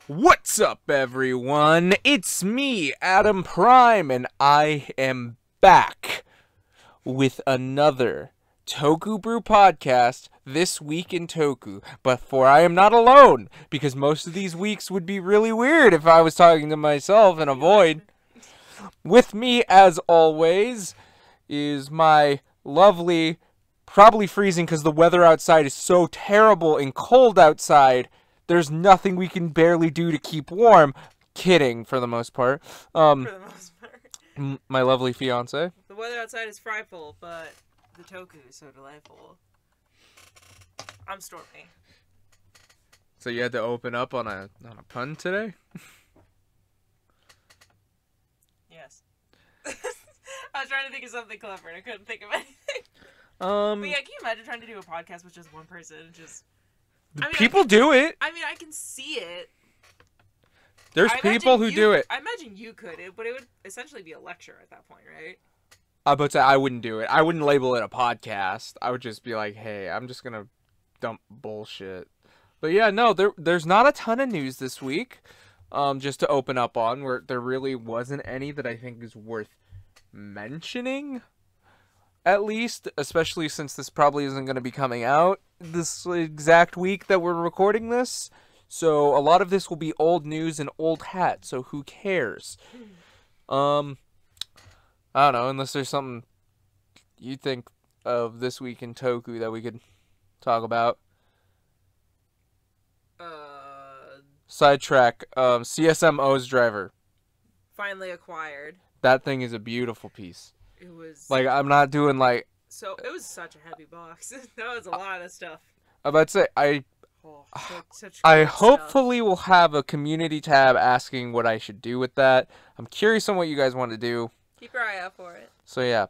What's up, everyone? It's me, Adam Prime, and I am back with another TokuBrew podcast this week in Toku. But for I am not alone, because most of these weeks would be really weird if I was talking to myself in a void. With me, as always, is my lovely, probably freezing because the weather outside is so terrible and cold outside. There's nothing we can barely do to keep warm. Kidding, for the most part. For the most part. My lovely fiance. The weather outside is frightful, but the Toku is so delightful. I'm Stormy. So you had to open up on a pun today? Yes. I was trying to think of something clever and I couldn't think of anything. But yeah, can you imagine trying to do a podcast with just one person? People do it. I mean, I can see it. There's people who do it. I imagine you could, but it would essentially be a lecture at that point, right? I wouldn't do it. I wouldn't label it a podcast. I would just be like, hey, I'm just gonna dump bullshit. But yeah, no, there's not a ton of news this week. Just to open up on, where there really wasn't any that I think is worth mentioning. At least, especially since this probably isn't going to be coming out this exact week that we're recording this. So a lot of this will be old news and old hat, so who cares? I don't know, unless there's something you think of this week in Toku that we could talk about. Sidetrack, CSMO's driver. Finally acquired. That thing is a beautiful piece. It was... Like, I'm not doing, like... So, it was such a heavy box. That was a lot of stuff. I'm about to say, I such hopefully will have a community tab asking what I should do with that. I'm curious on what you guys want to do. Keep your eye out for it. So, yeah.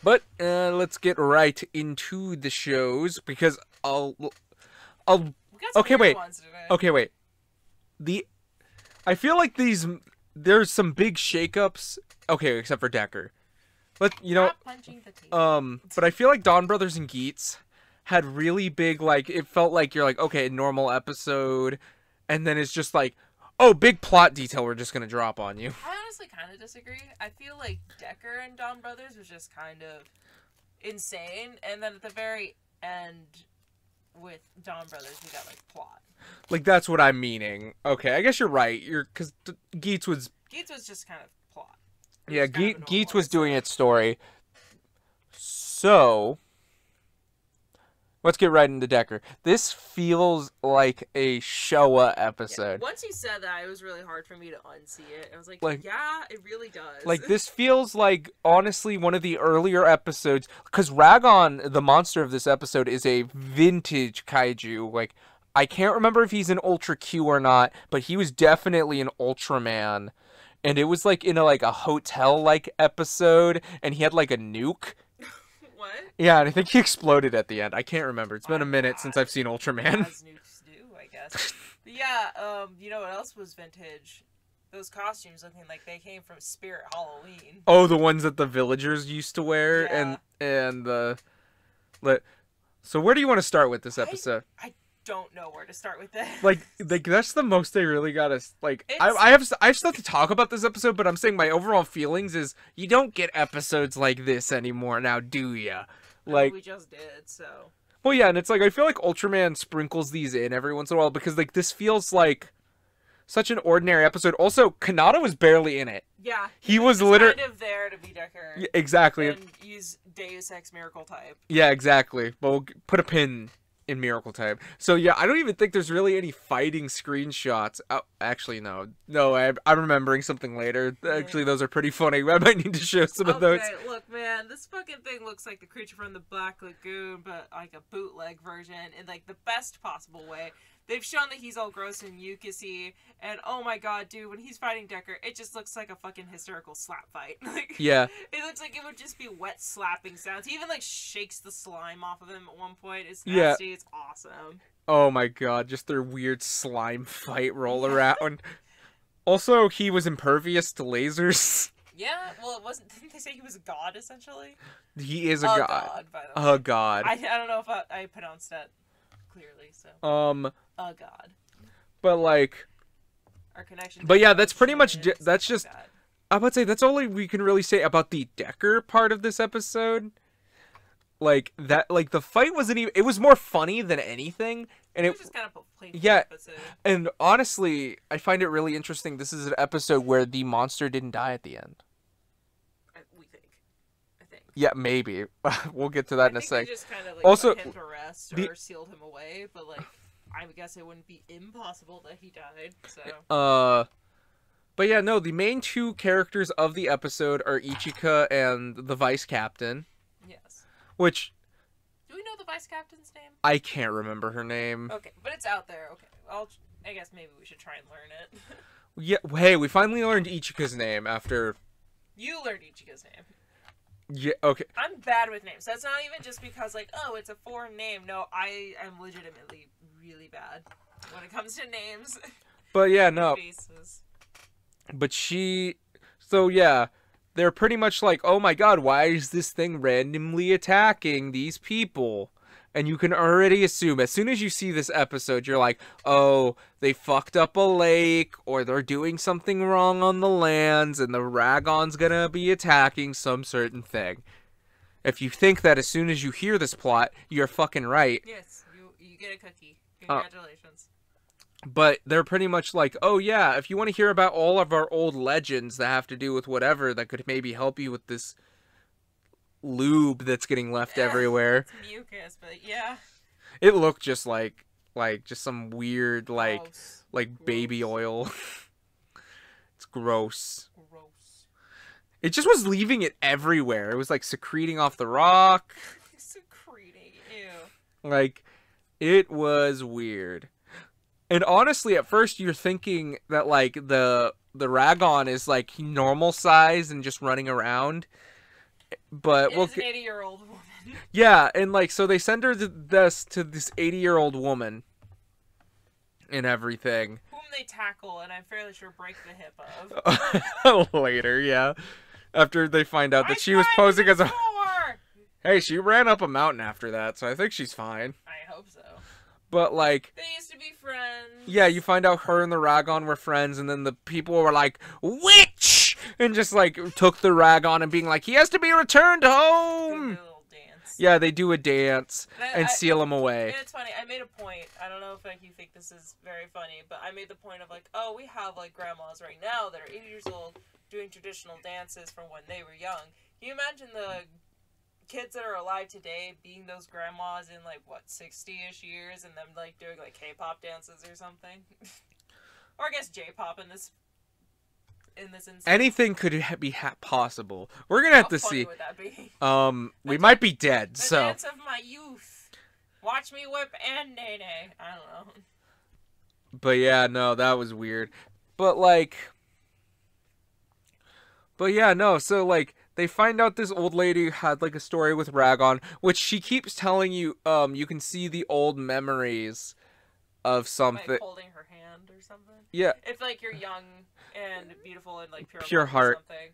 But, let's get right into the shows, because Okay, wait. Okay, wait. I feel like there's some big shakeups. Okay, except for Decker. But but I feel like Dawn Brothers and Geats had really big, like, it felt like you're like, okay, normal episode, and then it's just like, oh, big plot detail we're just gonna drop on you. I honestly kind of disagree. I feel like Decker and Dawn Brothers was just kind of insane, and then at the very end with Dawn Brothers we got like plot. Like, that's what I'm meaning. Okay, I guess you're right. Because Geats was just kind of plot. Yeah, Geats was doing its story. So, let's get right into Decker. This feels like a Showa episode. Yeah, once you said that, it was really hard for me to unsee it. I was like, yeah, it really does. Like, this feels like, honestly, one of the earlier episodes. Because Ragon, the monster of this episode, is a vintage kaiju. Like, I can't remember if he's an Ultra Q or not, but he was definitely an Ultraman. And it was like in a hotel-like episode, and he had like a nuke. What? Yeah, and I think he exploded at the end. I can't remember. It's been a minute since I've seen Ultraman. As nukes do, I guess. But yeah, you know what else was vintage? Those costumes looking like they came from Spirit Halloween. Oh, the ones that the villagers used to wear, yeah. and the. So where do you want to start with this episode? I don't know where to start with this. Like that's the most they really got us. Like, I have stuff to talk about this episode, but I'm saying my overall feelings is you don't get episodes like this anymore now, do ya? Like, we just did, so. Well, yeah, and it's like I feel like Ultraman sprinkles these in every once in a while because like this feels like such an ordinary episode. Also, Kanata was barely in it. Yeah, he was literally kind of there to be Decker. Yeah, exactly. And use Deus Ex Miracle Type. Yeah, exactly. But we'll put a pin in Miracle Type. So yeah, I don't even think there's really any fighting screenshots. Oh, actually, no, I'm remembering something later. Actually, those are pretty funny. I might need to show some of those. Okay, look, man, this fucking thing looks like the creature from the Black Lagoon, but like a bootleg version in like the best possible way. They've shown that he's all gross and mucusy, and oh my god, dude, when he's fighting Decker, it just looks like a fucking hysterical slap fight. Like, yeah. It looks like it would just be wet slapping sounds. He even, like, shakes the slime off of him at one point. It's nasty. Yeah. It's awesome. Oh my god, just their weird slime fight roll around. Also, he was impervious to lasers. Yeah, well, it wasn't. Didn't they say he was a god, essentially? He is a god. By the way. A god. I don't know if I pronounced that clearly, so. A god. But like, Our connection. but yeah, that's pretty much and that's stuff just. like that. I would say that's all we can really say about the Decker part of this episode. Like that, like the fight wasn't even. It was more funny than anything, and It was just kind of a playful yeah. episode. And honestly, I find it really interesting. This is an episode where the monster didn't die at the end. We think. I think. Yeah, maybe. We'll get to that in a I think sec. they just kind of like Also, put him to rest the- or sealed him away, but like I guess it wouldn't be impossible that he died. So. But yeah, no, the main two characters of the episode are Ichika and the vice captain, Yes. which Do we know the vice captain's name? I can't remember her name. Okay, but it's out there. Okay, I guess maybe we should try and learn it. Yeah, hey, we finally learned Ichika's name after. You learned Ichigo's name. Yeah, okay. I'm bad with names. That's not even just because like, oh, it's a foreign name. No, I am legitimately really bad when it comes to names. But yeah, no. Faces. But so yeah, they're pretty much like, oh my god, why is this thing randomly attacking these people? And you can already assume, as soon as you see this episode, you're like, oh, they fucked up a lake, or they're doing something wrong on the lands, and the Ragon's gonna be attacking some certain thing. If you think that as soon as you hear this plot, you're fucking right. Yes, you get a cookie. Congratulations. But they're pretty much like, oh yeah, if you want to hear about all of our old legends that have to do with whatever that could maybe help you with this lube that's getting left everywhere. It's mucus, but yeah. It looked just like just some weird Gross. like baby oil. It's gross. Gross. It just was leaving it everywhere. It was like secreting off the rock. Secreting. Ew. Like, it was weird. And honestly, at first you're thinking that like the Ragon is like normal size and just running around, but It is an 80-year-old woman. yeah, and like so they send her to this 80-year-old woman and everything. Whom they tackle, and I'm fairly sure break the hip of. Later, yeah, after they find out that she was posing as a. Hey, she ran up a mountain after that, so I think she's fine. I hope so. But like, they used to be friends. Yeah, you find out her and the Ragon were friends, and then the people were like, witch! And just like took the Ragon and being like, he has to be returned home! Do a little dance. Yeah, they do a dance and seal him away. It's funny, I made a point, I don't know if like, you think this is very funny, but I made the point of like, oh, we have like grandmas right now that are 80 years old doing traditional dances from when they were young. Can you imagine the kids that are alive today being those grandmas in like what 60-ish years and them like doing like K-pop dances or something? Or I guess J-pop in this instance. Anything could be possible. We're gonna have to funny see. would that be? We might be dead, The so. dance of my youth. Watch me whip and nay nay. I don't know. But yeah, no, that was weird. But like. But yeah, no, so like. They find out this old lady had like a story with Ragon, which she keeps telling you. You can see the old memories of something. Like holding her hand or something. Yeah. If like you're young and beautiful and like pure heart. Or something.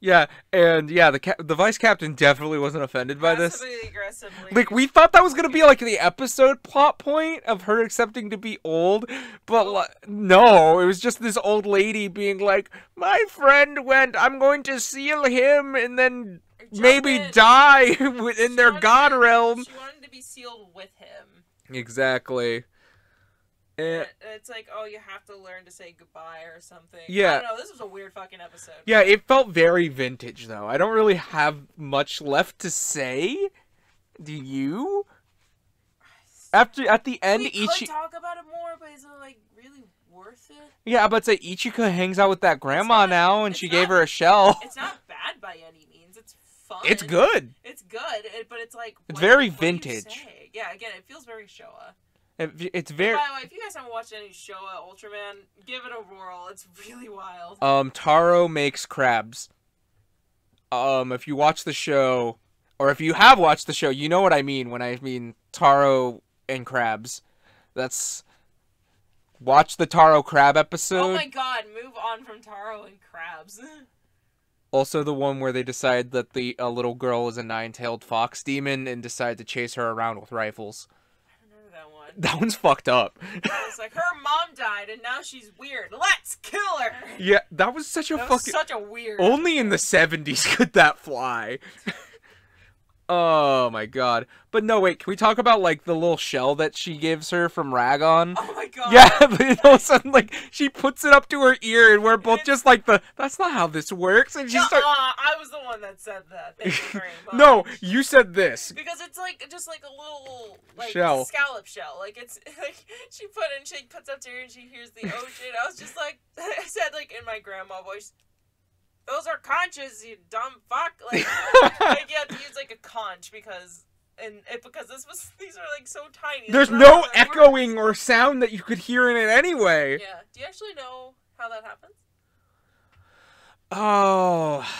Yeah, and yeah, the vice captain definitely wasn't offended by this. Aggressively. Like, we thought that was gonna be like the episode plot point of her accepting to be old, but no, it was just this old lady being like, "My friend went. I'm going to seal him, and then maybe die in their god realm." She wanted to be sealed with him. Exactly. And it's like, oh, you have to learn to say goodbye or something. Yeah. I don't know, this was a weird fucking episode. Yeah, it felt very vintage, though. I don't really have much left to say. Do you? At the end, we could talk about it more, but is it, like, really worth it? Yeah, I'm about to say, Ichika hangs out with that grandma now, and she gave her a shell. It's not bad by any means. It's fun. It's good. It's good, but it's like... It's very vintage. Yeah, again, it feels very Showa. It's very. By the way, if you guys haven't watched any Showa Ultraman, give it a whirl. It's really wild. Taro makes crabs. If you watch the show, or if you have watched the show, you know what I mean when I mean Taro and crabs. That's. Watch the Taro crab episode. Oh my god, move on from Taro and crabs. Also the one where they decide that the little girl is a nine-tailed fox demon and decide to chase her around with rifles. I remember that one. one. That one's fucked up. It's like, her mom died and now she's weird. Let's kill her! Yeah, that was such a That was fucking... such a weird Only in the episode. 70s could that fly. Oh my god. But no, wait, can we talk about, like, the little shell that she gives her from Ragon? Oh my god. Yeah, but all of a sudden, like, she puts it up to her ear, and we're both just like, that's not how this works, and she starts... I was the one that said that. Thank you very much. No, you said this. Because it's like, just like a little, like, Shell. scallop shell. Like, it's, like, she puts up to her and she hears the ocean. I was just like, I said, like, in my grandma voice, those are conches, you dumb fuck. Like you have to use, like, a conch because these are, like, so tiny. There's no echoing or sound that you could hear in it anyway. Yeah. Do you actually know how that happens? Oh,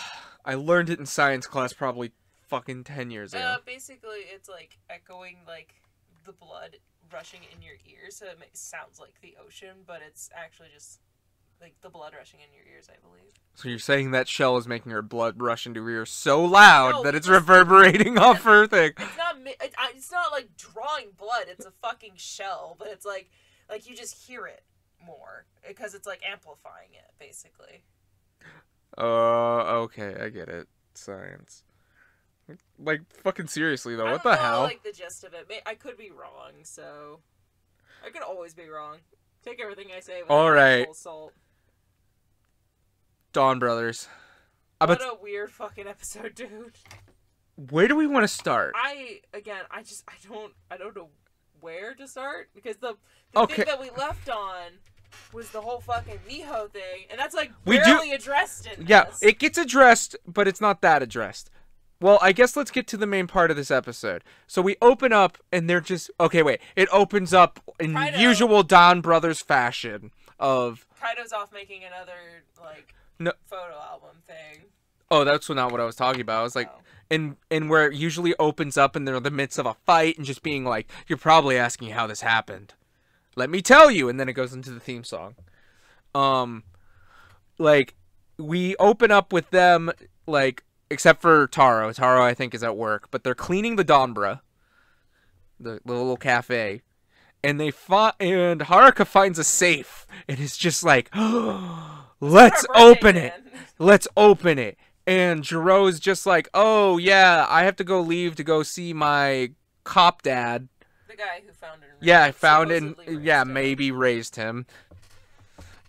I learned it in science class probably fucking 10 years ago. Basically, it's, like, echoing, like, the blood rushing in your ears, so it sounds like the ocean, but it's actually just... like, the blood rushing in your ears, I believe. So you're saying that shell is making her blood rush into her ears so loud No, that it's reverberating off her thing. It's not, like, drawing blood. It's a fucking shell, but it's, like you just hear it more. Because it's, like, amplifying it, basically. Okay, I get it. Science. Like, fucking seriously, though, what the hell? I don't know, like, the gist of it. I could be wrong, so... I could always be wrong. Take everything I say with a full salt. Dawn Brothers. What a weird fucking episode, dude. Where do we want to start? I don't know where to start because the thing that we left on was the whole fucking Miho thing, and that's like barely addressed in this. Yeah, it gets addressed, but it's not that addressed. Well, I guess let's get to the main part of this episode. So we open up, and they're just... Okay, wait. It opens up in usual Dawn Brothers fashion of... Kaido's off making another, like, photo album thing. Oh, that's not what I was talking about. I was like... And where it usually opens up, and they're in the midst of a fight, and just being like, you're probably asking how this happened. Let me tell you! And then it goes into the theme song. Like, we open up with them, like... Except for Taro. Taro, I think, is at work. But they're cleaning the Donbra. The little cafe. And and Haruka finds a safe. And it's just like, let's open it. Let's open it. And Jiro's just like, oh, yeah, I have to leave to go see my cop dad. The guy who found him. Yeah, found him. Yeah, maybe raised him.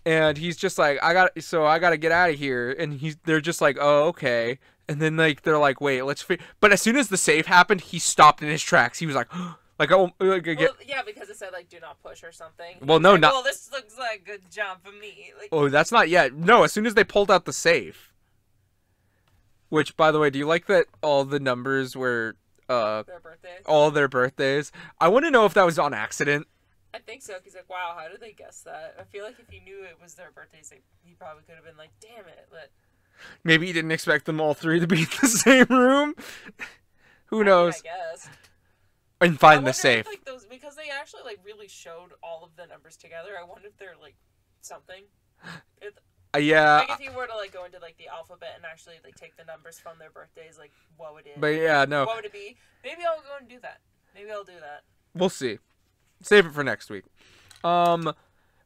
And he's just like, I gotta get out of here. And they're just like, oh, okay. And then, like, they're like, wait, but as soon as the save happened, he stopped in his tracks. He was like, yeah, because it said, like, do not push or something. Well, no, like, not... Well, this looks like a good job for me. Like, oh, that's not yet. No, as soon as they pulled out the safe. Which, by the way, do you like that all the numbers were, their birthdays? All their birthdays? I want to know if that was on accident. I think so, because, like, wow, how did they guess that? I feel like if he knew it was their birthdays, he probably could have been like, damn it, Maybe he didn't expect them all three to be in the same room. Who knows? I guess. And find the safe. If, like, because they actually, like, really showed all of the numbers together, I wonder if they're, like, something. Yeah. Like, if you were to, like, go into, like, the alphabet and actually, like, take the numbers from their birthdays, like, what would it... But, yeah, no. What would it be? Maybe I'll go and do that. Maybe I'll do that. We'll see. Save it for next week.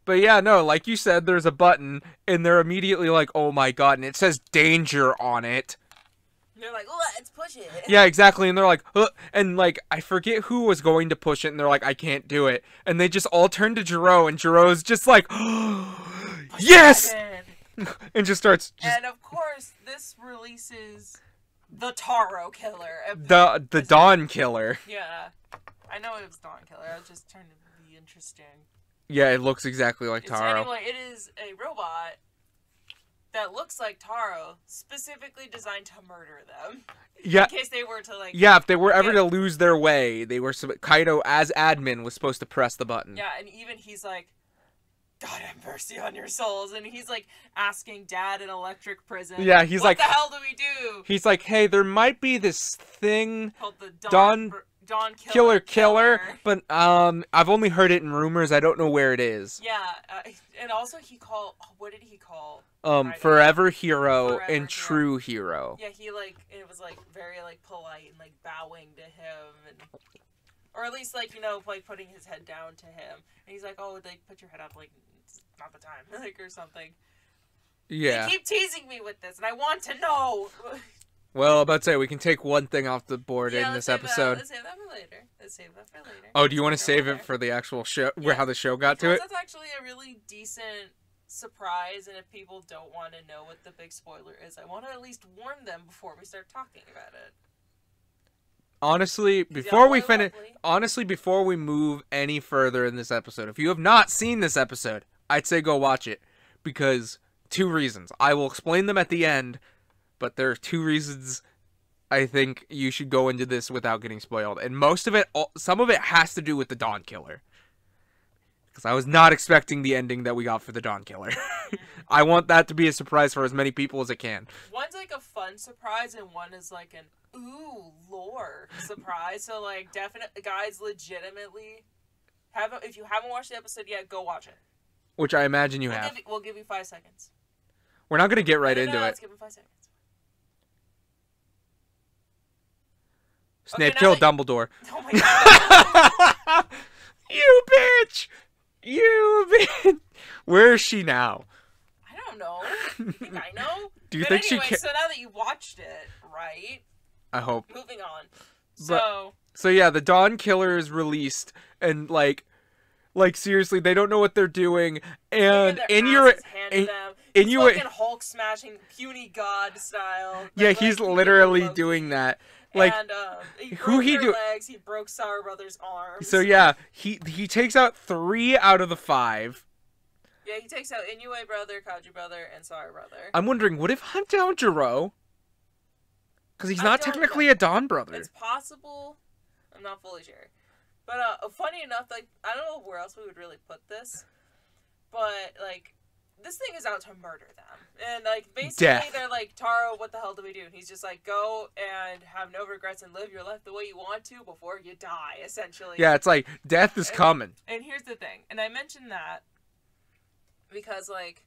But yeah, no, like you said, there's a button, and they're immediately like, oh my god, and it says danger on it. And they're like, let's push it. Yeah, exactly, and they're like, and like, I forget who was going to push it, and they're like, I can't do it. And they just all turn to Jiro, and Jiro's just like, yes! And just starts... And of course, this releases the Taro killer. The Dawn killer. Yeah. I know it was Dawn killer, I was just trying to be interesting. Yeah, it looks exactly like Taro. Anyway, it is a robot that looks like Taro, specifically designed to murder them. Yeah. In case they were to, like... Yeah, if they were ever to lose their way, Kaido, as admin, was supposed to press the button. Yeah, and even he's like, God have mercy on your souls. And he's, like, asking Dad in electric prison. Yeah, he's like... What the hell do we do? He's like, hey, there might be this thing... Called the Dawn Killer, but I've only heard it in rumors. I don't know where it is. Yeah, and also what did he call? Forever Hero and True Hero. Yeah, it was like very like polite and like bowing to him and or at least like like putting his head down to him, and he's like, "Oh, like put your head up, like it's not the time," like or something. Yeah. They keep teasing me with this, and I want to know. Well, about to say we can take one thing off the board in this episode. Let's save that for later. Oh, do you want to save it for the actual show, how the show got to it? That's actually a really decent surprise, and if people don't want to know what the big spoiler is, I want to at least warn them before we start talking about it. Honestly, before we move any further in this episode, if you have not seen this episode, I'd say go watch it, because 2 reasons. I will explain them at the end, but there are 2 reasons I think you should go into this without getting spoiled. And some of it has to do with the Dawn Killer. Because I was not expecting the ending that we got for the Dawn Killer. I want that to be a surprise for as many people as it can. One's like a fun surprise, and one is like an ooh lore surprise. So like, definitely, guys, legitimately, if you haven't watched the episode yet, go watch it. Which I imagine you have. We'll give you 5 seconds. We're not going to get right into it. Let's give him 5 seconds. Snape killed Dumbledore. Oh my god. You bitch! You bitch! Where is she now? I don't know. I think I know. Do you think anyway, she so now that you watched it, right? I hope. Moving on. So yeah, the Dawn Killer is released, and like seriously, they don't know what they're doing, and fucking Hulk smashing puny god style. Yeah, he's literally doing that. Like, and he broke their legs. He broke Sour Brother's arms. So yeah, he takes out 3 out of the 5. Yeah, he takes out Inoue Brother, Kaji Brother, and Sour Brother. I'm wondering, what if hunt down Jiro? Because he's not technically a Dawn Brother. It's possible. I'm not fully sure. But funny enough, like I don't know where else we would really put this, but like this thing is out to murder them, and like basically they're like, Taro, what the hell do we do? And he's just like, go and have no regrets and live your life the way you want to before you die, essentially. Yeah, it's like death is coming. And here's the thing, and I mentioned that because like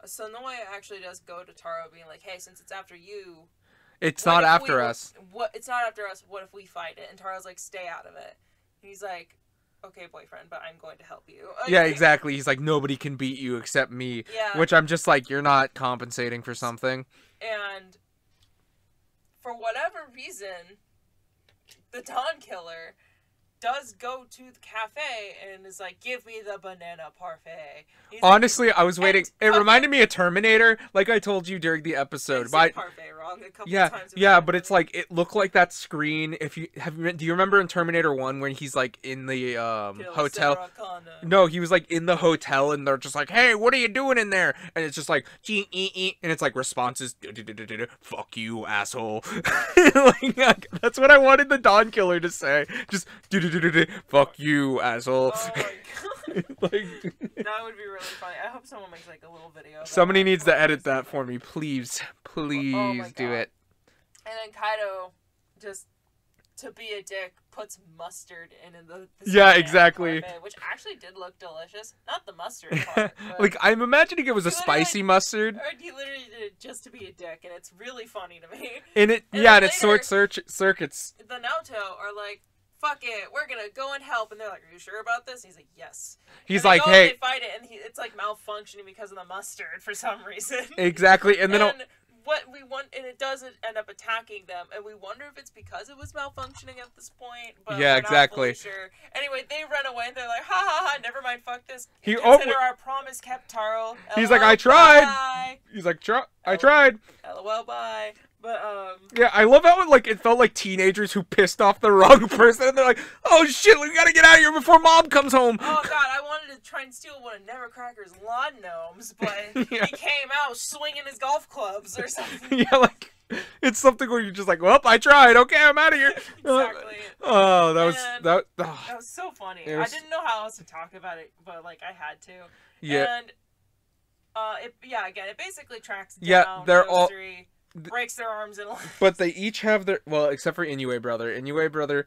Sonoe actually does go to Taro being like, hey, since it's after you, it's not after us. It's not after us. What if we fight it? And Taro's like, stay out of it. And he's like, okay, boyfriend, but I'm going to help you. Yeah, exactly. He's like, nobody can beat you except me. Yeah. Which I'm just like, you're not compensating for something. And for whatever reason, the Dawn Killer does go to the cafe and is like, give me the banana parfait. Honestly, like, I was waiting. It reminded me of Terminator, like I told you during the episode. But parfait wrong a couple times. Yeah, but it's like, it looked like that screen. Do you remember in Terminator 1 when he's like in the hotel? No, he was like in the hotel and they're just like, hey, what are you doing in there? And it's just like, and it's like responses, fuck you, asshole. Like, that's what I wanted the Dawn Killer to say. Just, fuck you, asshole. Oh my god. Like, that would be really funny. I hope someone makes like a little video. Somebody needs to edit that for me, please. Please do it. And then Kaido, just to be a dick, puts mustard in the yeah, exactly. Parfait, which actually did look delicious. Not the mustard part. Like, I'm imagining it was a spicy mustard. Or he literally did it just to be a dick, and it's really funny to me. And it's short circuits. The Naoto are like, fuck it, we're gonna go and help. And they're like, are you sure about this? And he's like, yes. He's like, hey. They fight it, and it's like malfunctioning because of the mustard for some reason. Exactly. And then what we want, and it doesn't end up attacking them, and we wonder if it's because it was malfunctioning at this point. But yeah, we're exactly. not fully sure. Anyway, they run away, and they're like, ha ha ha, never mind, fuck this. Consider our promise kept, Taro. He's like, I tried. Bye. He's like, I tried. LOL, bye. But, yeah, I love how it felt like teenagers who pissed off the wrong person, and they're like, oh shit, we gotta get out of here before mom comes home. Oh god, I wanted to try and steal one of Nevercracker's lawn gnomes, but yeah. He came out swinging his golf clubs or something. Yeah, like, it's something where you're just like, well, I tried, okay, I'm out of here. Exactly. Oh, that was so funny. I didn't know how else to talk about it, but, like, I had to. Yeah. And, it basically tracks down they're those three. Breaks their arms and legs. But they each have their, well, except for Inoue Brother. Inoue Brother,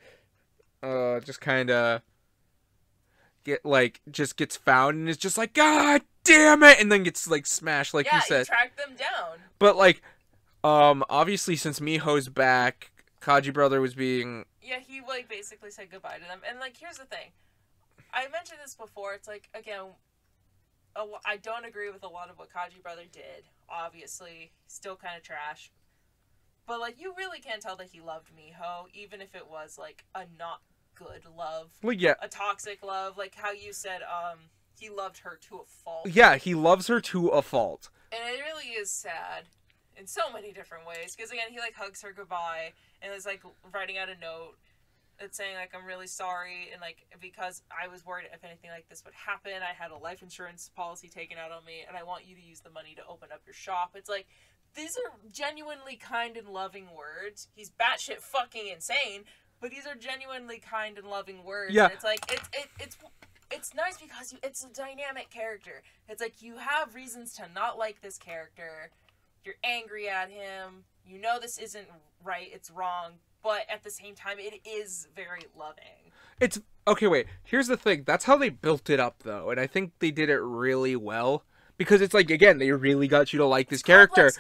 just kind of just gets found and is just like, God damn it, and then gets like smashed, like you said. Yeah, tracked them down. But like, obviously since Miho's back, Kaji Brother was being Yeah, he like basically said goodbye to them. And like, here's the thing. I mentioned this before. It's like, again, I don't agree with a lot of what Kaji brother did. Obviously, still kind of trash. But like, you really can't tell that he loved Miho, even if it was like a not good love. Well, yeah. A toxic love, like how you said, he loved her to a fault. Yeah, he loves her to a fault. And it really is sad in so many different ways. Because again, he like hugs her goodbye and is like writing out a note that's saying like, I'm really sorry, and like, because I was worried if anything like this would happen, I had a life insurance policy taken out on me, and I want you to use the money to open up your shop. It's like, these are genuinely kind and loving words. He's batshit fucking insane, but these are genuinely kind and loving words. Yeah. And it's like, it's nice because it's a dynamic character. It's like, you have reasons to not like this character. You're angry at him. You know this isn't right. It's wrong. But at the same time, it is very loving. It's... Okay, wait. Here's the thing. That's how they built it up, though. And I think they did it really well. Because it's like, again, they really got you to like this character.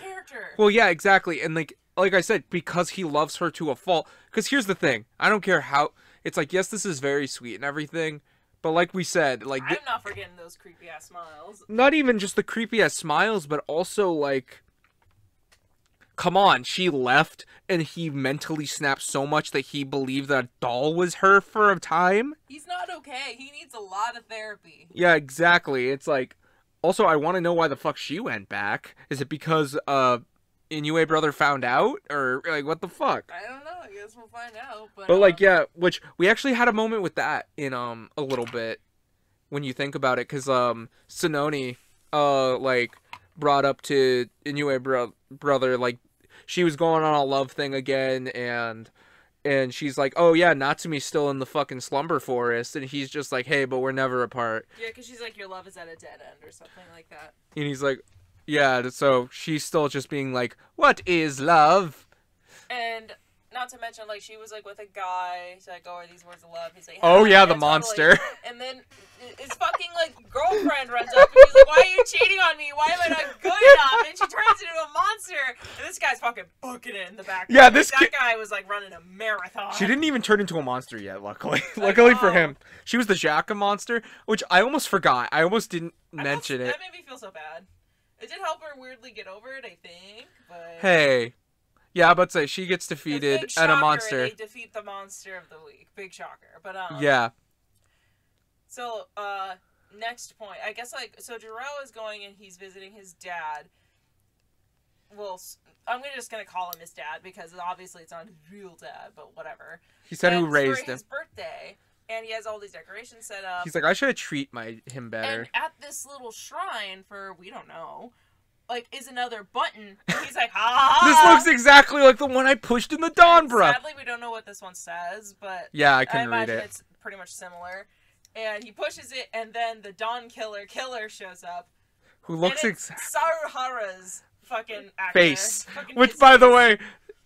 Well, yeah, exactly. And like I said, because he loves her to a fault. Because here's the thing. I don't care how... It's like, yes, this is very sweet and everything. But like we said, like... I'm not forgetting those creepy-ass smiles. Not even just the creepy-ass smiles, but also, like... Come on, she left, and he mentally snapped so much that he believed that a doll was her for a time? He's not okay. He needs a lot of therapy. Yeah, exactly. It's like... Also, I want to know why the fuck she went back. Is it because, Inoue brother found out? Or, like, what the fuck? I don't know. I guess we'll find out. But like, yeah, which... We actually had a moment with that in, a little bit. When you think about it, because, Sononi, like... brought up to Inoue brother, like, she was going on a love thing again, and she's like, oh yeah, Natsumi's still in the fucking slumber forest, and he's just like, hey, but we're never apart. Yeah, because she's like, your love is at a dead end, or something like that. And he's like, yeah, so she's still just being like, what is love? And... Not to mention, like, she was, like, with a guy. She's like, oh, are these words of love? He's like, oh, yeah, the totally. monster. And then his fucking, like, girlfriend runs up and she's like, why are you cheating on me? Why am I not good enough? And she turns into a monster. And this guy's fucking booking it in the background. Yeah, that guy was, like, running a marathon. She didn't even turn into a monster yet, luckily. Luckily for him. She was the Jaka monster, which I almost forgot. I almost didn't mention it. That made me feel so bad. It did help her weirdly get over it, I think, but... Hey... Yeah, but say she gets defeated at a monster. They defeat the monster of the week. Big shocker. But yeah. So next point, I guess like so Jiro is going and he's visiting his dad. Well, I'm just gonna call him his dad because obviously it's not his real dad, but whatever. He said who raised him. For his birthday, and he has all these decorations set up. He's like, I should treat him better. And at this little shrine for we don't know. Like, is another button. And he's like, ha! This looks exactly like the one I pushed in the Dawn, bro. Sadly, we don't know what this one says, but yeah, I can read imagine it. It's pretty much similar. And he pushes it, and then the Dawn Killer shows up. Who looks Saruhara's fucking actor. Face. Which, by the way,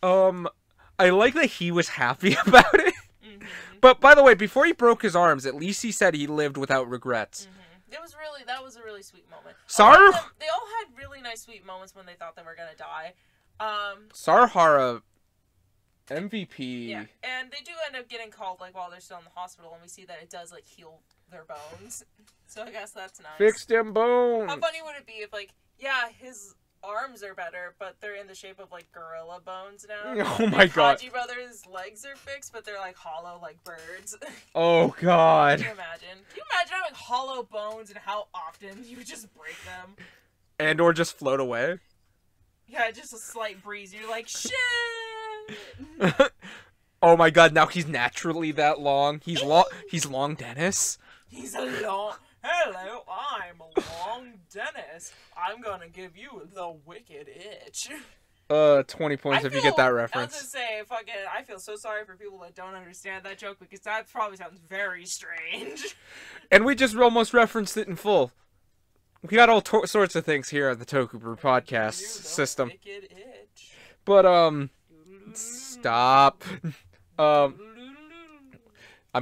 I like that he was happy about it. Mm-hmm. But, by the way, before he broke his arms, at least he said he lived without regrets. Mm-hmm. That was a really sweet moment. They all had really nice sweet moments when they thought they were gonna die. Saruhara, MVP. Yeah, and they do end up getting called like while they're still in the hospital, and we see that it does like heal their bones. So I guess that's nice. Fix them bones. How funny would it be if like, yeah, his arms are better, but they're in the shape of like gorilla bones now. Oh my god. Kaji brothers' legs are fixed, but they're like hollow like birds. Oh god. Can you imagine? Can you imagine having hollow bones and how often you would just break them? And or just float away? Yeah, just a slight breeze. You're like, shit! Oh my god, now he's naturally that long. He's long Dennis. He's a long... Hello, I'm Long Dennis. I'm gonna give you the wicked itch. 20 points if you get that reference. I was gonna say, fucking, I feel so sorry for people that don't understand that joke because that probably sounds very strange. And we just almost referenced it in full. We got all sorts of things here at the TokuBrew podcast system. Wicked itch. But, stop. I'm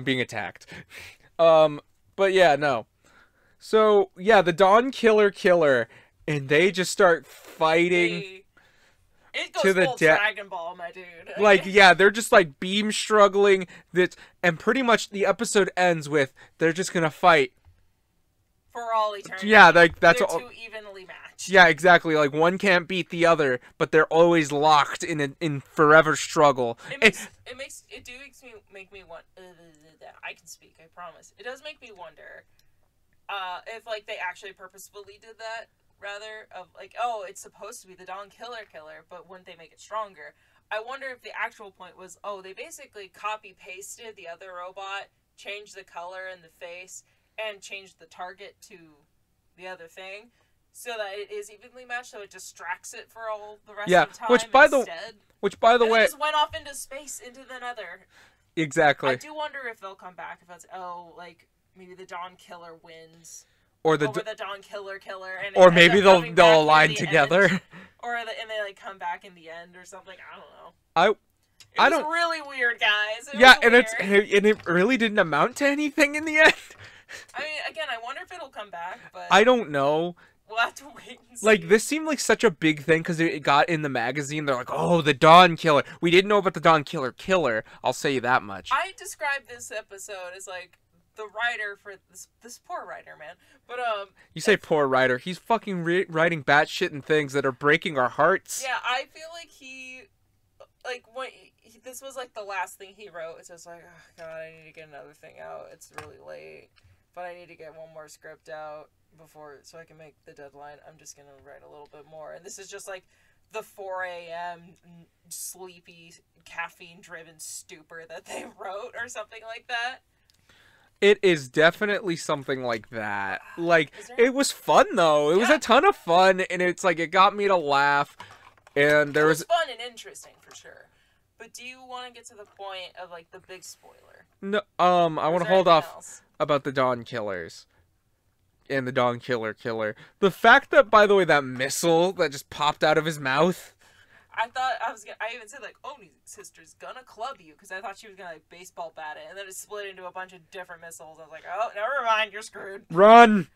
being attacked. But yeah, no. So, yeah, the Dawn Killer, and they just start fighting. It to goes the full death. Dragon Ball, my dude. Like, yeah, they're just like beam struggling. And pretty much the episode ends with they're just gonna fight for all eternity. Yeah, like that's they're all. too evenly matched. Yeah, exactly. Like one can't beat the other, but they're always locked in forever struggle. It do make me want. I can speak. I promise. It does make me wonder, if like they actually purposefully did that, rather of like, oh, it's supposed to be the Dawn Killer, but wouldn't they make it stronger? I wonder if the actual point was, oh, they basically copy pasted the other robot, changed the color and the face, and changed the target to the other thing, so that it is evenly matched, so it distracts it for all the rest of the time. Which by the way, it just went off into space, into the nether. Exactly. I do wonder if they'll come back, if it's, oh, like, maybe the Dawn Killer wins. Or the Dawn Killer, and or maybe they'll align together. And they like come back in the end or something. I don't know. I It don't. was really weird, guys. It really didn't amount to anything in the end. I mean, again, I wonder if it'll come back, but I don't know. We'll have to wait and see. Like, this seemed like such a big thing because it got in the magazine. They're like, oh, the Dawn Killer. We didn't know about the Dawn Killer. I'll say you that much. I described this episode as like the writer for this poor writer, man. But you say poor writer. He's fucking writing batshit and things that are breaking our hearts. Yeah, I feel like this was like the last thing he wrote. It's just like, oh god, I need to get another thing out. It's really late, but I need to get one more script out so I can make the deadline. I'm just gonna write a little bit more, and this is just like the 4 a.m. sleepy, caffeine-driven stupor that they wrote or something like that. It is definitely something like that. Like, it was fun, though. It was a ton of fun, and it's like, it got me to laugh, and there was fun and interesting, for sure. But do you want to get to the point of, like, the big spoiler? No, I want to hold off about the Dawn Killers. And the Dawn Killer. The fact that, by the way, that missile that just popped out of his mouth. I even said, like, Oni sister's gonna club you, because I thought she was gonna, like, baseball bat it, and then it split into a bunch of different missiles. I was like, oh, never mind, you're screwed. Run!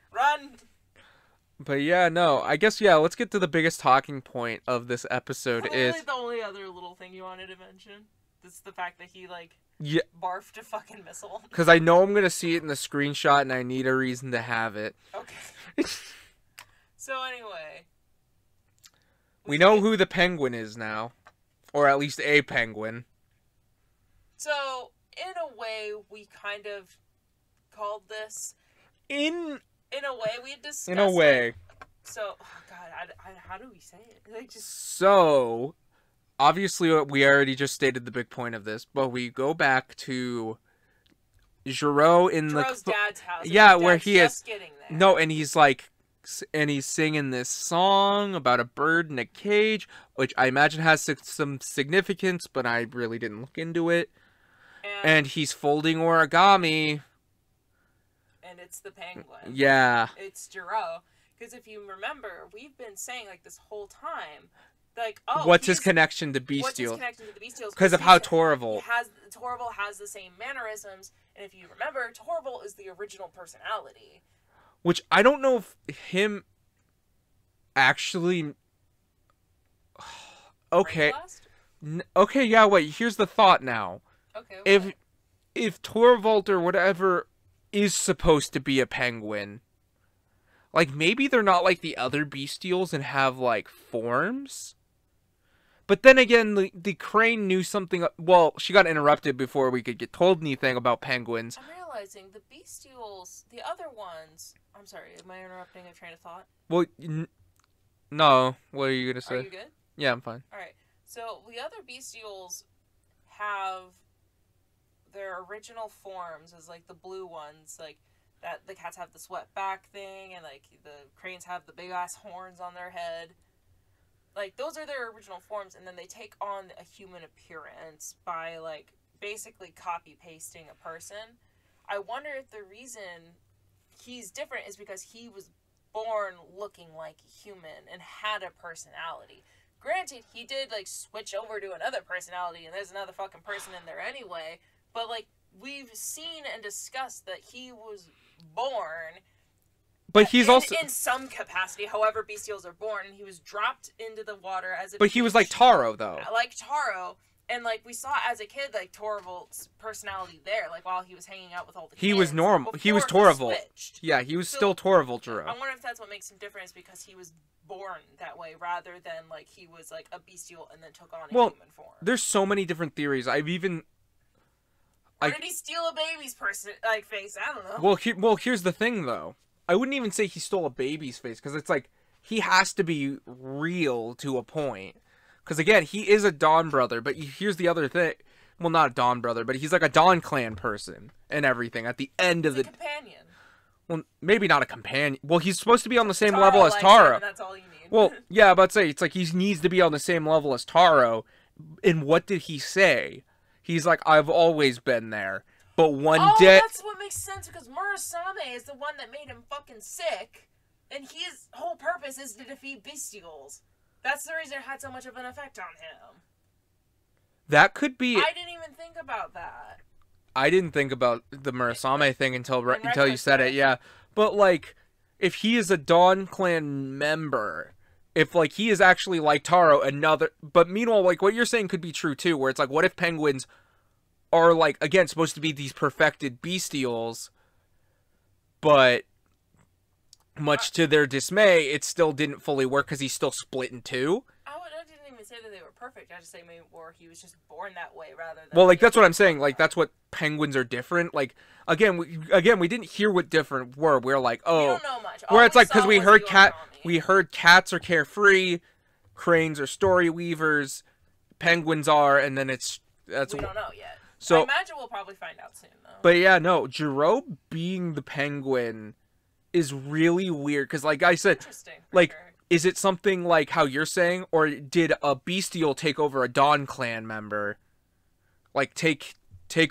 But yeah, no, I guess, let's get to the biggest talking point of this episode. Really the only other little thing you wanted to mention? This is the fact that he, like, barfed a fucking missile. Because I know I'm gonna see it in the screenshot, and I need a reason to have it. Okay. So, anyway. We know who the penguin is now. Or at least a penguin. So, in a way, we kind of called this. In a way, we discussed in a way. It. So, oh god, how do we say it? Like, So, obviously, we already just stated the big point of this, but we go back to Giro in Giro's dad's house. Yeah, where he is. Getting there. No, and he's like, and he's singing this song about a bird in a cage, which I imagine has some significance, but I really didn't look into it. And he's folding origami. And it's the penguin. Yeah. It's Giro. Because if you remember, we've been saying, like, this whole time, like, oh, what's his connection to Beastials? What's his connection to the Bestials? Because of how Torval has the same mannerisms, and if you remember, Torval is the original personality. Which I don't know if him actually. Okay. Okay, yeah, wait, here's the thought now. Okay. If Torvald or whatever is supposed to be a penguin, like, maybe they're not like the other Bestials and have, like, forms? But then again, the crane knew something. Well, she got interrupted before we could get told anything about penguins. I'm realizing the Bestials, the other ones. I'm sorry, am I interrupting a train of thought? Well, no. What are you going to say? Are you good? Yeah, I'm fine. Alright, so the other Bestials have their original forms as, like, the blue ones, like, that the cats have the swept back thing, and, like, the cranes have the big-ass horns on their head. Like, those are their original forms, and then they take on a human appearance by, like, basically copy-pasting a person. I wonder if the reason he's different is because he was born looking like a human and had a personality. Granted, he did, like, switch over to another personality, and there's another fucking person in there anyway, but, like, we've seen and discussed that he was born But he's also in some capacity, however bestials are born, and he was dropped into the water as a But he was like Taro, though. Like Taro. And, like, we saw as a kid, like, Torvald's personality there, like, while he was hanging out with all the kids. He was normal. He was Torvald. Yeah, he was still Torvald, Jiro. I wonder if that's what makes him different, is because he was born that way, rather than, like, he was, like, a bestial and then took on a human form. There's so many different theories. Or did he steal a baby's face? I don't know. Well, here's the thing, though. I wouldn't even say he stole a baby's face, because it's like, he has to be real to a point. Because, again, he is a Dawn brother, but here's the other thing. Well, not a Dawn brother, but he's like a Dawn clan person and everything at the end of the... companion. Well, maybe not a companion. Well, he's supposed to be on the same level as Taro. That's all you need. Well, yeah, but say, it's like he needs to be on the same level as Taro. And what did he say? He's like, I've always been there. But one day... Oh, that's what makes sense, because Murasame is the one that made him fucking sick. And his whole purpose is to defeat bestials. That's the reason it had so much of an effect on him. That could be... I didn't even think about that. I didn't think about the Murasame thing until you said it, yeah. But, like, if he is a Dawn Clan member, if, like, he is actually like Taro, another... But meanwhile, like, what you're saying could be true, too, where it's like, what if penguins are, like, again, supposed to be these perfected bestials, but... much to their dismay, it still didn't fully work because he's still split in two. I didn't even say that they were perfect. I just say maybe or he was just born that way rather than... Well, like, that's what I'm saying. Like, that's what penguins are different. Like, again, we didn't hear what different were. We're like, oh... We don't know much. Where it's like, because we heard cats are carefree, cranes are story weavers, penguins are, and then we don't know yet. So, I imagine we'll probably find out soon, though. But yeah, no, Jiro being the penguin... is really weird, because like I said, like, is it something like how you're saying, or did a bestial take over a Dawn Clan member, like take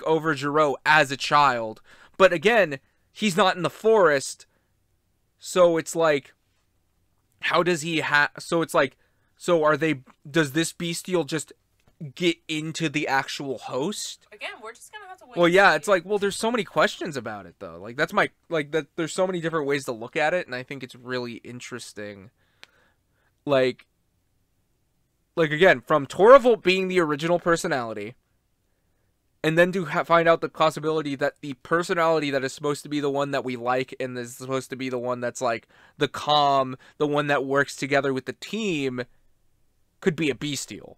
over Jiro as a child? But again, he's not in the forest, so it's like, how does he so it's like, does this bestial just get into the actual host? Again, we're just gonna have to wait. Well, yeah, it's like, well, there's so many questions about it, though. Like, that's there's so many different ways to look at it, and I think it's really interesting. Like again, from Torvald being the original personality, and then to find out the possibility that the personality that is supposed to be the one that we like, and is supposed to be the one that's, like, the calm, the one that works together with the team, could be a bestial.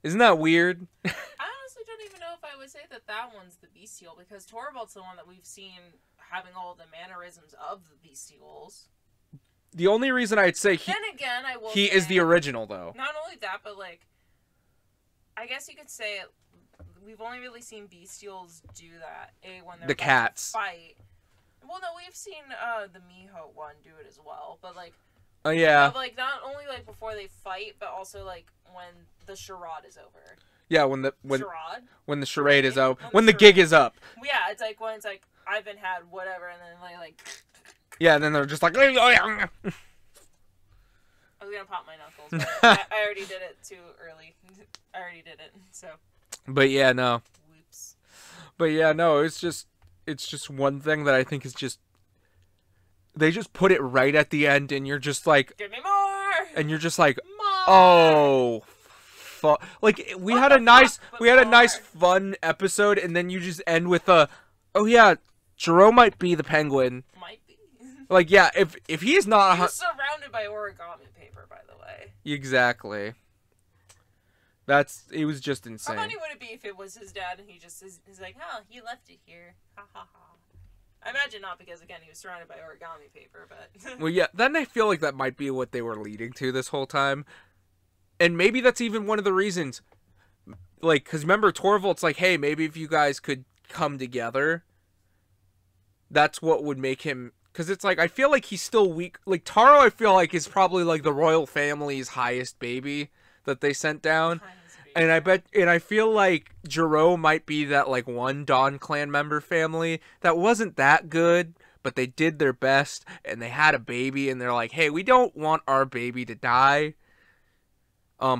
Isn't that weird? I honestly don't even know if I would say that one's the bestial, because Torvald's the one that we've seen having all the mannerisms of the bestials. The only reason I'd say he is the original, though. Not only that, but, like, I guess you could say we've only really seen bestials do that. When they're the cats fight. Well, no, we've seen the Miho one do it as well, but like. Oh yeah. But, like, not only like before they fight, but also like when the charade is over. Yeah, when the charade is out, when the charade gig is up. Yeah, it's like when it's like I've been had whatever, and then like. Yeah, and then they're just like. I was gonna pop my knuckles, but I already did it too early. I already did it, so. But yeah, no. Whoops. But yeah, no. It's just one thing that I think is just. They just put it right at the end, and you're just like. Give me more. And you're just like, more. Oh. Like we had a nice fun episode, and then you just end with oh yeah, Jiro might be the penguin. Might be. Like, yeah, if he is not... He was surrounded by origami paper, by the way. Exactly. It was just insane. How funny would it be if it was his dad and he's like, oh, he left it here. Ha ha ha. I imagine not, because, again, he was surrounded by origami paper, but... Well, yeah, then I feel like that might be what they were leading to this whole time. And maybe that's even one of the reasons. Like, because remember, Torvald's like, hey, maybe if you guys could come together, that's what would make him... Because it's like, I feel like he's still weak. Like, Taro, I feel like, is probably, like, the royal family's highest baby that they sent down. And I feel like Jiro might be that, like, one Dawn Clan member family that wasn't that good, but they did their best, and they had a baby, and they're like, hey, we don't want our baby to die.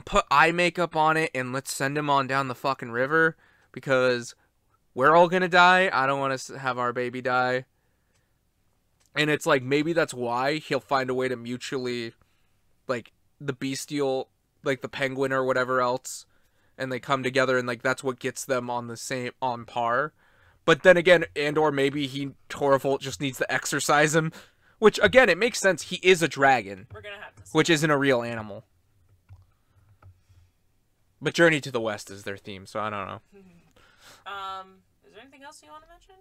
Put eye makeup on it, and let's send him on down the fucking river, because we're all gonna die. I don't want to have our baby die. And it's like, maybe that's why he'll find a way to mutually, like, the bestial, like the penguin or whatever else, and they come together, and like that's what gets them on par. But then again, and or maybe Torvald just needs to exercise him, which again, it makes sense. He is a dragon, We're gonna have to see. which isn't a real animal. But Journey to the West is their theme, so I don't know. Is there anything else you want to mention?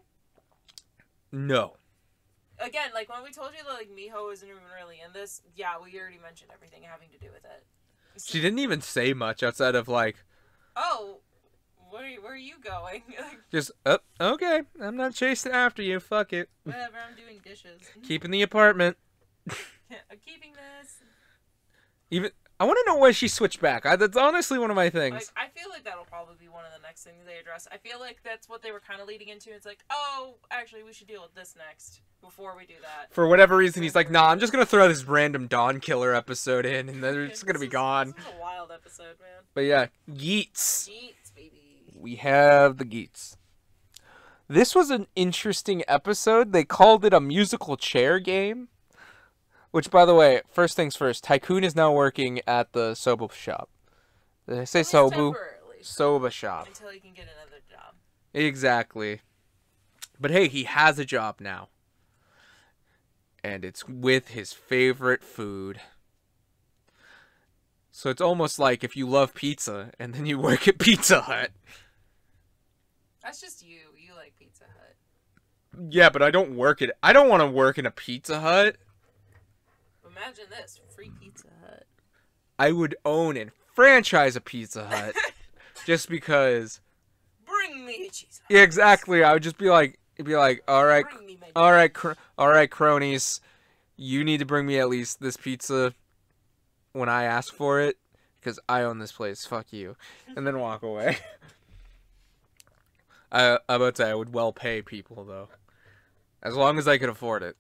No. Again, like when we told you that like Miho isn't even really in this, yeah, we already mentioned everything having to do with it. She didn't even say much outside of like, oh, where are you going? just, oh, okay, I'm not chasing after you, fuck it. Whatever, I'm doing dishes. Keeping the apartment. I'm keeping this. Even, I want to know why she switched back. That's honestly one of my things. Like, I feel like that'll probably be one of the next things they address. I feel like that's what they were kind of leading into. It's like, oh, actually, we should deal with this next before we do that. For whatever reason, he's like, nah, I'm just going to throw this random Dawn Killer episode in, and then it's going to be gone. This is a wild episode, man. But yeah, Geats. Geats, baby. We have the Geats. This was an interesting episode. They called it a musical chair game. Which, by the way, first things first, Tycoon is now working at the soba shop. Did I say sobu? Soba shop. Until he can get another job. Exactly. But hey, he has a job now. And it's with his favorite food. So it's almost like if you love pizza and then you work at Pizza Hut. That's just you. You like Pizza Hut. Yeah, but I don't work at... I don't want to work in a Pizza Hut. Imagine this. Free Pizza Hut. I would own and franchise a Pizza Hut. Just because... Bring me a cheese. Yeah, exactly. I would just be like... It'd be like, all right, cronies, you need to bring me at least this pizza when I ask for it, because I own this place. Fuck you, and then walk away. I about to say I would well pay people though, as long as I could afford it.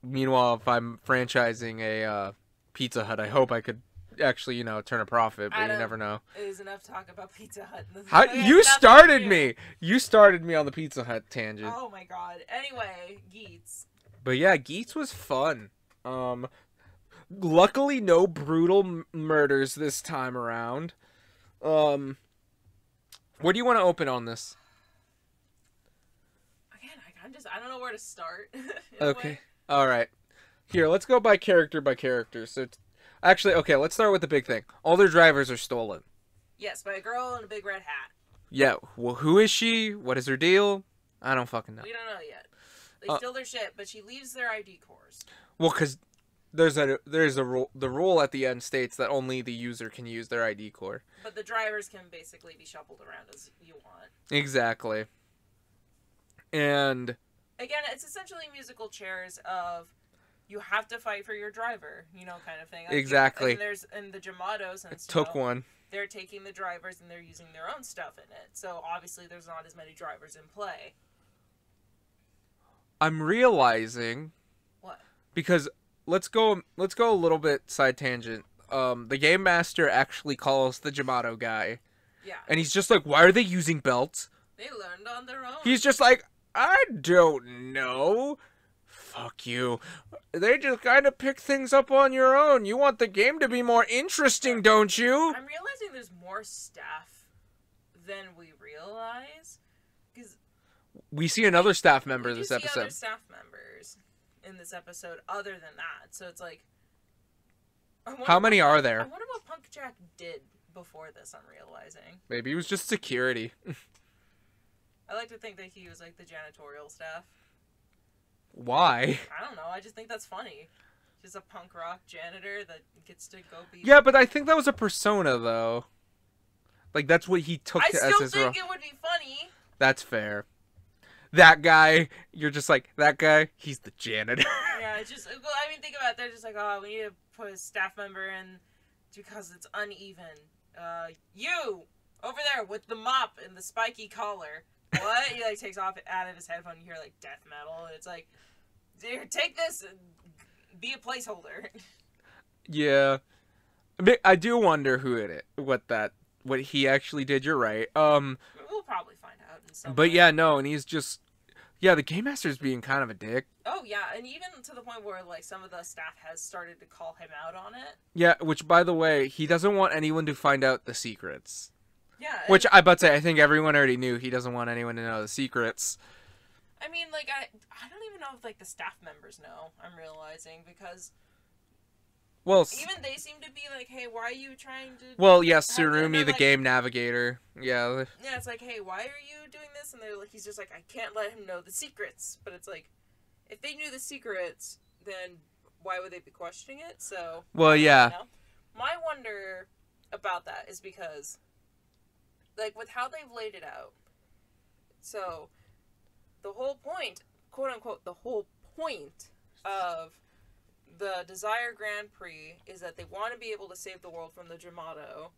Meanwhile, if I'm franchising a Pizza Hut, I hope I could actually, turn a profit, but you never know. It is enough talk about Pizza Hut. You started me. You started me on the Pizza Hut tangent. Oh my god. Anyway, Geats. But yeah, Geats was fun. Luckily no brutal murders this time around. Where do you want to open on this? Again, I don't know where to start. Okay. All right. Here, let's go by character. So actually, okay, let's start with the big thing. All their drivers are stolen. Yes, by a girl in a big red hat. Yeah, well, who is she? What is her deal? I don't fucking know. We don't know yet. They steal their shit, but she leaves their ID cores. Well, because there's a rule. The rule at the end states that only the user can use their ID core. But the drivers can basically be shuffled around as you want. Exactly. And again, it's essentially musical chairs of... You have to fight for your driver, kind of thing. Like exactly. And the Jamato, since took one. They're taking the drivers and they're using their own stuff in it. So obviously there's not as many drivers in play. I'm realizing what? Because let's go a little bit side tangent. The game master actually calls the Jamato guy. Yeah. And he's just like, "Why are they using belts?" They learned on their own. He's just like, "I don't know." Fuck you. They just kind of pick things up on your own. You want the game to be more interesting, don't you? I'm realizing there's more staff than we realize. Because we see another staff member this episode. See other staff members in this episode other than that. So it's like... How many are there? I wonder what Punk Jack did before this, I'm realizing. Maybe he was just security. I like to think that he was like the janitorial staff. Why? I don't know. I just think that's funny. Just a punk rock janitor that gets to go be... Yeah, but I think that was a persona, though. Like, that's what he took as his role. I still think it would be funny. That's fair. That guy, you're just like, that guy, he's the janitor. Yeah, it's just... Well, I mean, think about it. They're just like, oh, we need to put a staff member in because it's uneven. You! Over there with the mop and the spiky collar. What? He, like, takes off out of his headphone and you hear, like, death metal. And it's like... Here, take this and be a placeholder. Yeah. I do wonder what he actually did. You're right. We'll probably find out in some But way. yeah, no, and he's just Yeah, the game master's being kind of a dick. Oh yeah, and even to the point where like some of the staff has started to call him out on it. Yeah, which by the way, he doesn't want anyone to find out the secrets. Yeah. Which I about to say, I think everyone already knew he doesn't want anyone to know the secrets. I mean, like I don't even know if like the staff members know. I'm realizing because. Well, even they seem to be like, hey, why are you trying to... Well, yeah, Surumi, the game navigator. Yeah. Yeah, it's like, hey, why are you doing this? And they're like, he's just like, I can't let him know the secrets. But it's like, if they knew the secrets, then why would they be questioning it? So... Well, yeah. You know? My wonder about that is because, like, with how they've laid it out, so, the whole point, quote-unquote, the whole point of... the Desire Grand Prix is that they want to be able to save the world from the Jamato,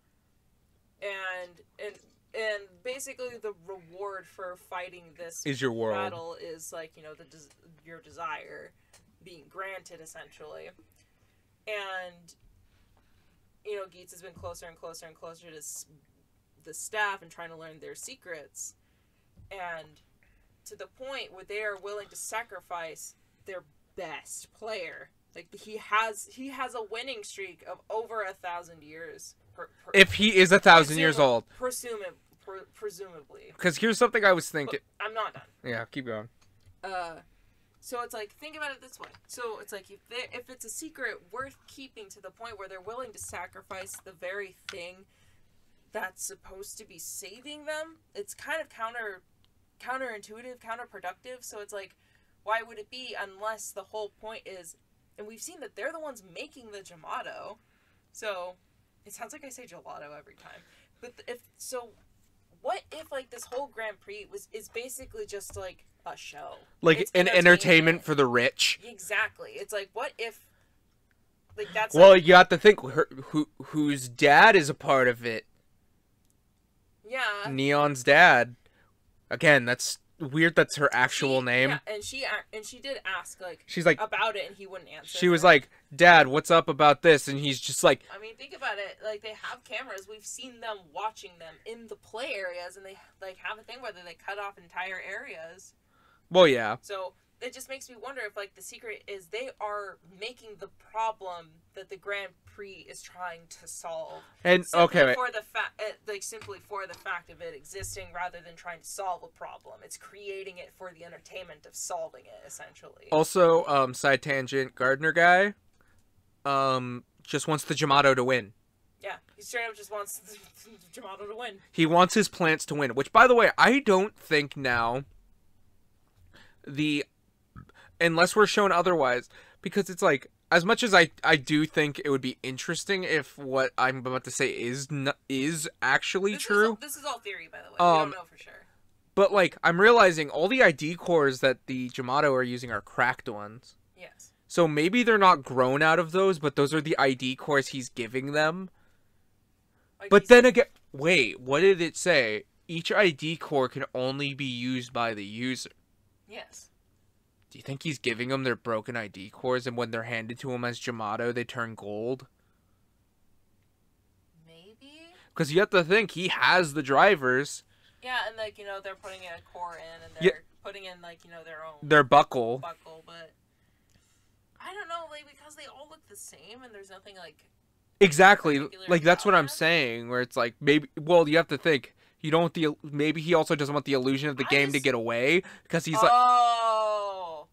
and basically the reward for fighting this is your world. battle is like, you know, your desire being granted essentially, and you know, Geets has been closer and closer and closer to the staff and trying to learn their secrets, and to the point where they are willing to sacrifice their best player. Like, he has a winning streak of over 1,000 years. If he is 1,000 years old. Presumably. Because here's something I was thinking. But I'm not done. Yeah, keep going. So it's like, think about it this way. So it's like, if it's a secret worth keeping to the point where they're willing to sacrifice the very thing that's supposed to be saving them, it's kind of counterintuitive, counterproductive. So it's like, why would it be unless the whole point is... And we've seen that they're the ones making the Jamato. So, it sounds like I say gelato every time. But what if, like, this whole Grand Prix is basically just, like, a show? Like, an entertainment for the rich. Exactly. It's like, what if, like, that's... Well, you have to think, whose dad is a part of it. Yeah. Neon's dad. Again, that's... weird that's her actual name. Yeah, and she did ask, like, she's like, about it, and he wouldn't answer. She was like, Dad, what's up about this? And he's just like... I mean, think about it. Like, they have cameras. We've seen them watching them in the play areas, and they, like, have a thing where they cut off entire areas. Well, yeah. So, it just makes me wonder if, like, the secret is they are making the problem that the Grand Prix is trying to solve. And, simply okay, for the simply for the fact of it existing rather than trying to solve a problem. It's creating it for the entertainment of solving it, essentially. Also, side tangent, Gardner guy, just wants the Jamato to win. Yeah, he straight up just wants the Jamato to win. He wants his plants to win, which, by the way, I don't think now unless we're shown otherwise, because it's like, as much as I do think it would be interesting if what I'm about to say is actually true. This is all theory, by the way. We don't know for sure. But, like, I'm realizing all the ID cores that the Jamato are using are cracked ones. Yes. So maybe they're not grown out of those, but those are the ID cores he's giving them. But then again, wait, what did it say? Each ID core can only be used by the user. Yes. Do you think he's giving them their broken ID cores, and when they're handed to him as Jamato, they turn gold? Maybe? Because you have to think, he has the drivers. Yeah, and, like, you know, they're putting a core in, and they're putting in, like, you know, their own... Their buckle. But... I don't know, like, because they all look the same, and there's nothing, like... Exactly. Like, that's what I'm saying, where it's like, maybe... Well, you have to think, you don't want the... Maybe he also doesn't want the illusion of the game to get away, because he's like... Oh!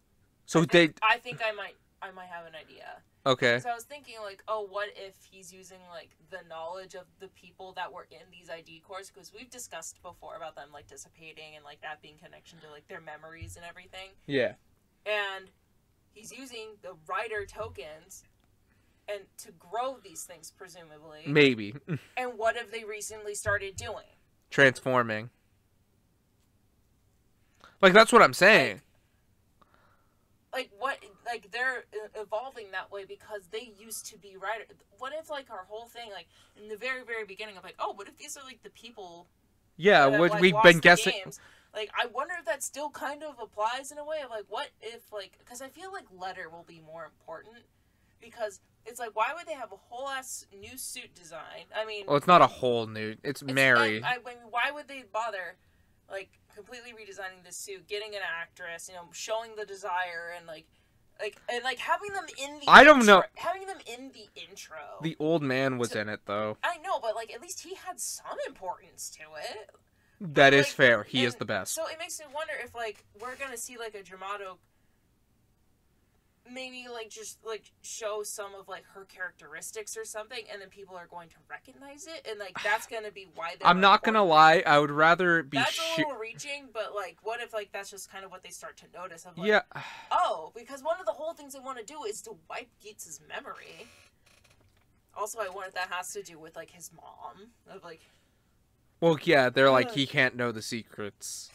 So I think I might have an idea. Okay. So I was thinking, like, oh, what if he's using, like, the knowledge of the people that were in these ID cores? Because we've discussed before about them, like, dissipating and, like, that being connection to, like, their memories and everything. Yeah. And he's using the writer tokens and to grow these things, presumably. Maybe. And what have they recently started doing? Transforming. Like, that's what I'm saying. Like, they're evolving that way because they used to be writers. What if, like, our whole thing, like, in the very, very beginning, I'm like, oh, what if these are, like, the people... Yeah, what we've been guessing... Games? Like, I wonder if that still kind of applies in a way of, like, what if, like... Because I feel like letter will be more important. Because it's like, why would they have a whole-ass new suit design? I mean... Well, it's not a whole new... It's Mary. I mean, why would they bother? Like, completely redesigning the suit, getting an actress, showing the desire, and having them in the I don't know. having them in the intro. The old man was in it, though. I know, but at least he had some importance to it. That is fair. He is the best. So it makes me wonder if we're gonna see a Jamato maybe just show some of her characteristics or something, and then people are going to recognize it, and that's gonna be why they're I'm not gonna lie, I would rather be that's a little reaching, but what if that's just kind of what they start to notice of yeah. Oh, because one of the whole things they want to do is to wipe Geats' memory. Also, I wonder if that has to do with his mom of well, yeah, they're he can't know the secrets,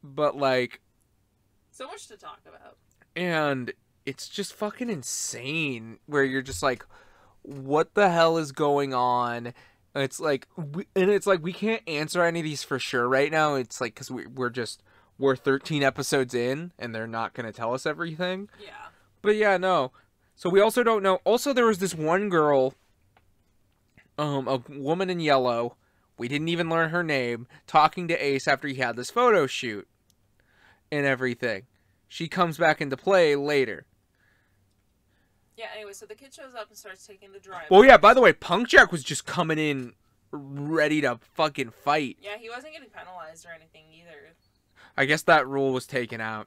but so much to talk about. And it's just fucking insane where you're just what the hell is going on? And it's we can't answer any of these for sure right now. It's because we're 13 episodes in and they're not going to tell us everything. Yeah. But yeah, no. So we also don't know. Also, there was this one girl, a woman in yellow. We didn't even learn her name, talking to Ace after he had this photo shoot and everything. She comes back into play later. Yeah, anyway, so the kid shows up and starts taking the drive. Well, yeah, by the way, Punk Jack was just coming in ready to fucking fight. Yeah, he wasn't getting penalized or anything either. I guess that rule was taken out.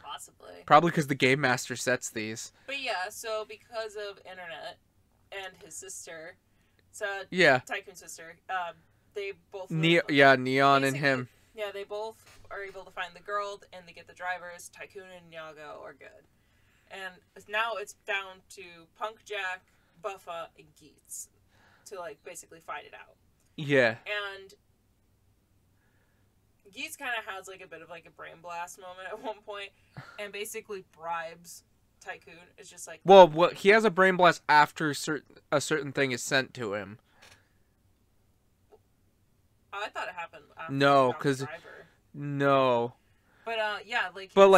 Possibly. Probably because the Game Master sets these. But yeah, so because of Internet and his sister, Tycoon's sister, they both... Neon and him. Yeah, they both are able to find the girl, and they get the drivers. Tycoon and Nyago are good. And now it's down to Punk Jack, Buffa, and Geats to, basically fight it out. Yeah. And Geats kind of has, a bit of, a brain blast moment at one point, and basically bribes Tycoon. It's just Well, he has a brain blast after a certain thing is sent to him. I thought it happened after No, because... No. But, yeah,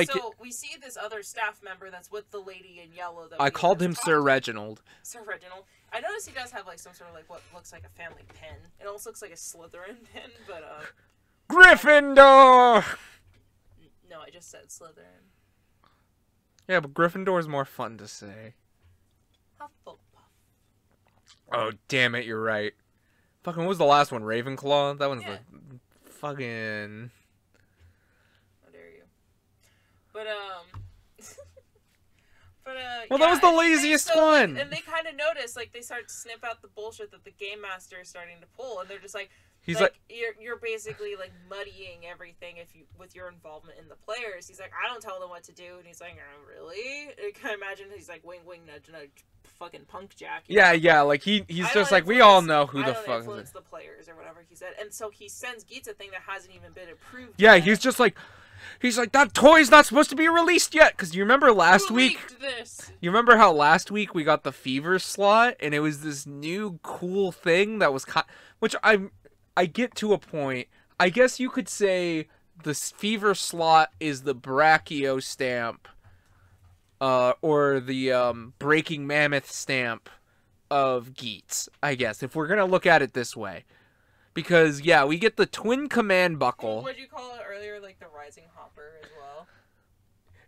so we see this other staff member that's with the lady in yellow. That I called him Sir Reginald. Sir Reginald. I noticed he does have, some sort of, what looks like a family pin. It almost looks like a Slytherin pin, but, Gryffindor! No, I just said Slytherin. Yeah, but Gryffindor is more fun to say. Hufflepuff. Oh, damn it, you're right. Fucking, what was the last one? Ravenclaw? That one's the fucking... How dare you. But, well, that was the laziest one! And they kind of notice, they start to snip out the bullshit that the Game Master is starting to pull, and they're just he's you're basically, muddying everything with your involvement in the players. He's I don't tell them what to do, and he's oh, really? I can imagine he's wing, wing, nudge, nudge, fucking Punk Jack. Yeah, he's just we all know who the fuck is it. The players or whatever he said, and so he sends Geats a thing that hasn't even been approved. Yeah, yet. he's just that toy's not supposed to be released yet. Because you remember last week? You remember how last week we got the Fever slot, and it was this new cool thing that was which I get to a point. I guess you could say the Fever slot is the Brachio stamp. Or the Breaking Mammoth stamp of Geats, I guess, if we're going to look at it this way. Because, yeah, we get the Twin Command Buckle. What did you call it earlier, the Rising Hopper as well?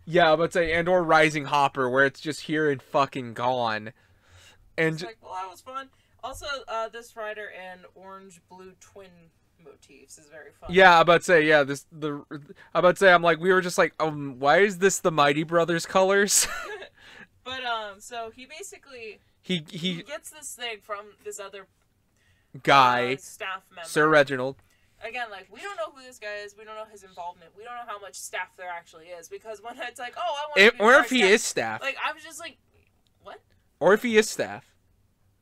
Yeah, but say, or Rising Hopper, where it's just here and fucking gone. And it's well, that was fun. Also, this rider and orange-blue twin motifs is very fun. Yeah, I'm about to say, I'm we were just why is this the Mighty Brothers colors? But, so he basically... He gets this thing from this other... guy. Staff member. Sir Reginald. Again, we don't know who this guy is. We don't know his involvement. We don't know how much staff there actually is. Because when it's oh, I want to be or if he is staff. I was just what? Or if he is staff.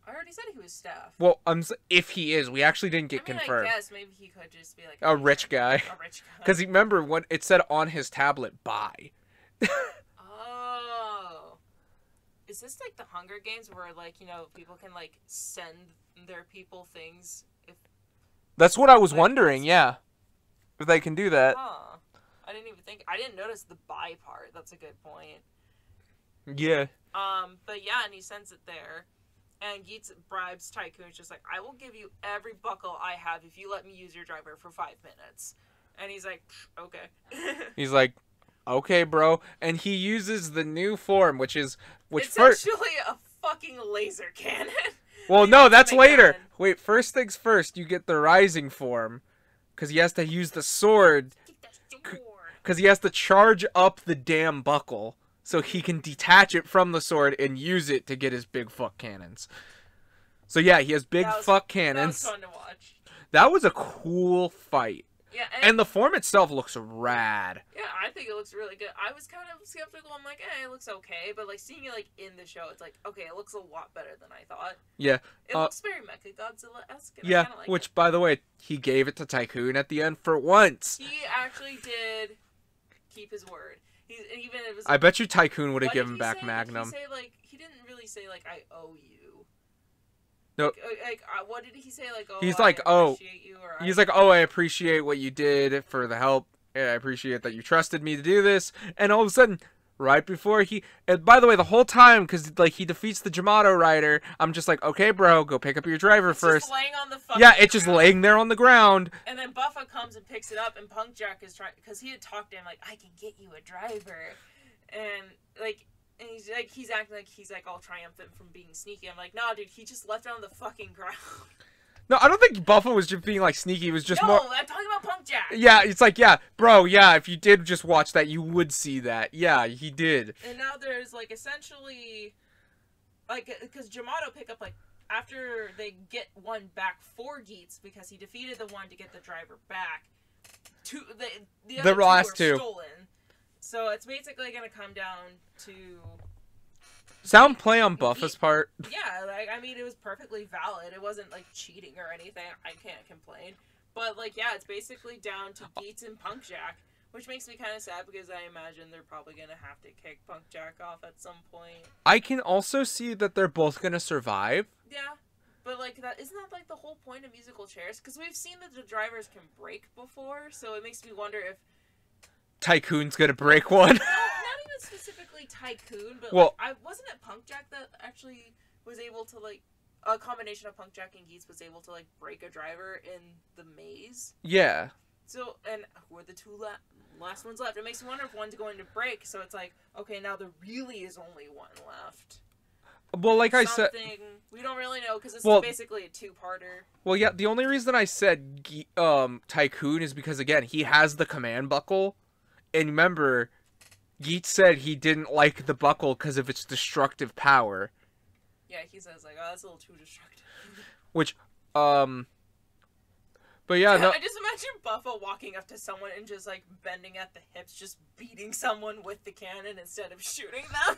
I already said he was staff. Well, if he is, we actually didn't get confirmed. I guess maybe he could just be a rich guy. A rich guy. Because remember when it said on his tablet, buy. Oh. Is this the Hunger Games where people can send their people things if... That's what I was wondering, yeah. If they can do that. Huh. I didn't notice the buy part. That's a good point. Yeah. But yeah, and he sends it there. And Geats bribes Tycoon, just I will give you every buckle I have if you let me use your driver for 5 minutes. And he's like, okay. He's like, okay, bro. And he uses the new form, which it's first. actually a fucking laser cannon. Well, no, that's later. Wait, first things first, you get the rising form. Because he has to use the sword. Because he has to charge up the damn buckle. So he can detach it from the sword and use it to get his big fuck cannons. So yeah, he has big fuck cannons. That was fun to watch. That was a cool fight. Yeah, and the form itself looks rad. Yeah, I think it looks really good. I was kind of skeptical. I'm like, it looks okay, but like seeing it like in the show, it's like, okay, it looks a lot better than I thought. Yeah, it looks very Mecha Godzilla-esque. Yeah, like which by the way, he gave it to Tycoon at the end for once. He actually did keep his word. I bet you Tycoon would have given back Magnum. Did he say like he didn't really say like I owe you? No. What did he say? Like, oh, he's like, he's like, oh, I appreciate what you did for the help. And I appreciate that you trusted me to do this. And all of a sudden, right before and by the way, the whole time, because like he defeats the Jamato rider, I'm just like, okay, bro, go pick up your driver first. Just laying on the fucking it's just laying there on the ground. And then Buffa comes and picks it up, and Punk Jack is trying, because he had talked to him like, I can get you a driver, and like. And he's acting like he's like all triumphant from being sneaky. I'm like, nah, dude, he just left it on the fucking ground. No, I don't think Buffa was just being like sneaky. It was just more. No, I'm talking about Punk Jack. Yeah, it's like, yeah, bro, yeah. If you did just watch that, you would see that. Yeah, he did. And now there's like essentially, like, because Jamato pick up like after they get one back for Geets because he defeated the one to get the driver back. The other last two two were stolen. So it's basically going to come down to... Sound play on Buffa's part. Yeah, like, I mean, it was perfectly valid. It wasn't, like, cheating or anything. I can't complain. But, like, yeah, it's basically down to Geets and Punk Jack, which makes me kind of sad because I imagine they're probably going to have to kick Punk Jack off at some point. I can also see that they're both going to survive. Yeah. But, like, isn't that, like, the whole point of musical chairs? Because we've seen that the drivers can break before, so it makes me wonder if Tycoon's gonna break one. No, not even specifically Tycoon, but wasn't it Punk Jack that actually was able to like a combination of Punk Jack and Geets was able to like break a driver in the maze? Yeah. So and who are the two last ones left? It makes me wonder if one's going to break. So it's like, okay, now there really is only one left. Well, like I said, we don't really know because it's basically a two-parter. Well, yeah, the only reason I said Tycoon is because again he has the command buckle. And remember, Geets said he didn't like the buckle because of its destructive power. Yeah, he says, like, oh, that's a little too destructive. Which, but yeah, no. I just imagine Buffa walking up to someone and just, like, bending at the hips, just beating someone with the cannon instead of shooting them.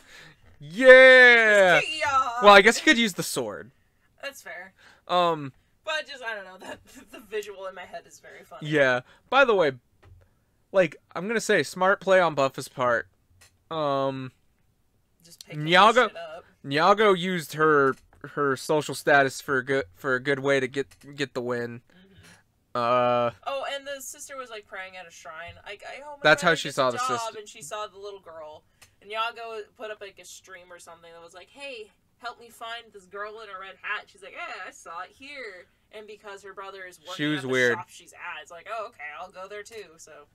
Yeah! Well, I guess he could use the sword. That's fair. But just, I don't know, the visual in my head is very funny. Yeah. By the way, like, I'm gonna say, smart play on Buffa's part. Just Nyago used her social status for a good way to get the win. Mm-hmm. Oh, and the sister was like praying at a shrine. That's how she saw the sister. And she saw the little girl. And Nyago put up like a stream or something that was like, "Hey, help me find this girl in a red hat." She's like, "Yeah, I saw it here." And because her brother is working at the shop she's at, it's like, "Oh, okay, I'll go there too." So.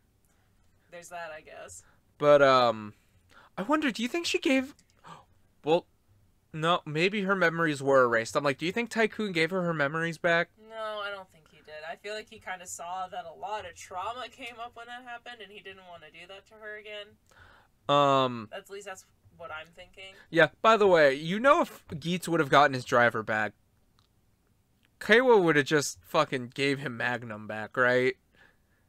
There's that, I guess. But, I wonder, do you think she gave... Well, no, maybe her memories were erased. I'm like, do you think Tycoon gave her memories back? No, I don't think he did. I feel like he kind of saw that a lot of trauma came up when that happened, and he didn't want to do that to her again. At least that's what I'm thinking. Yeah, by the way, you know if Geets would have gotten his driver back, Keiwa would have just fucking gave him Magnum back, right?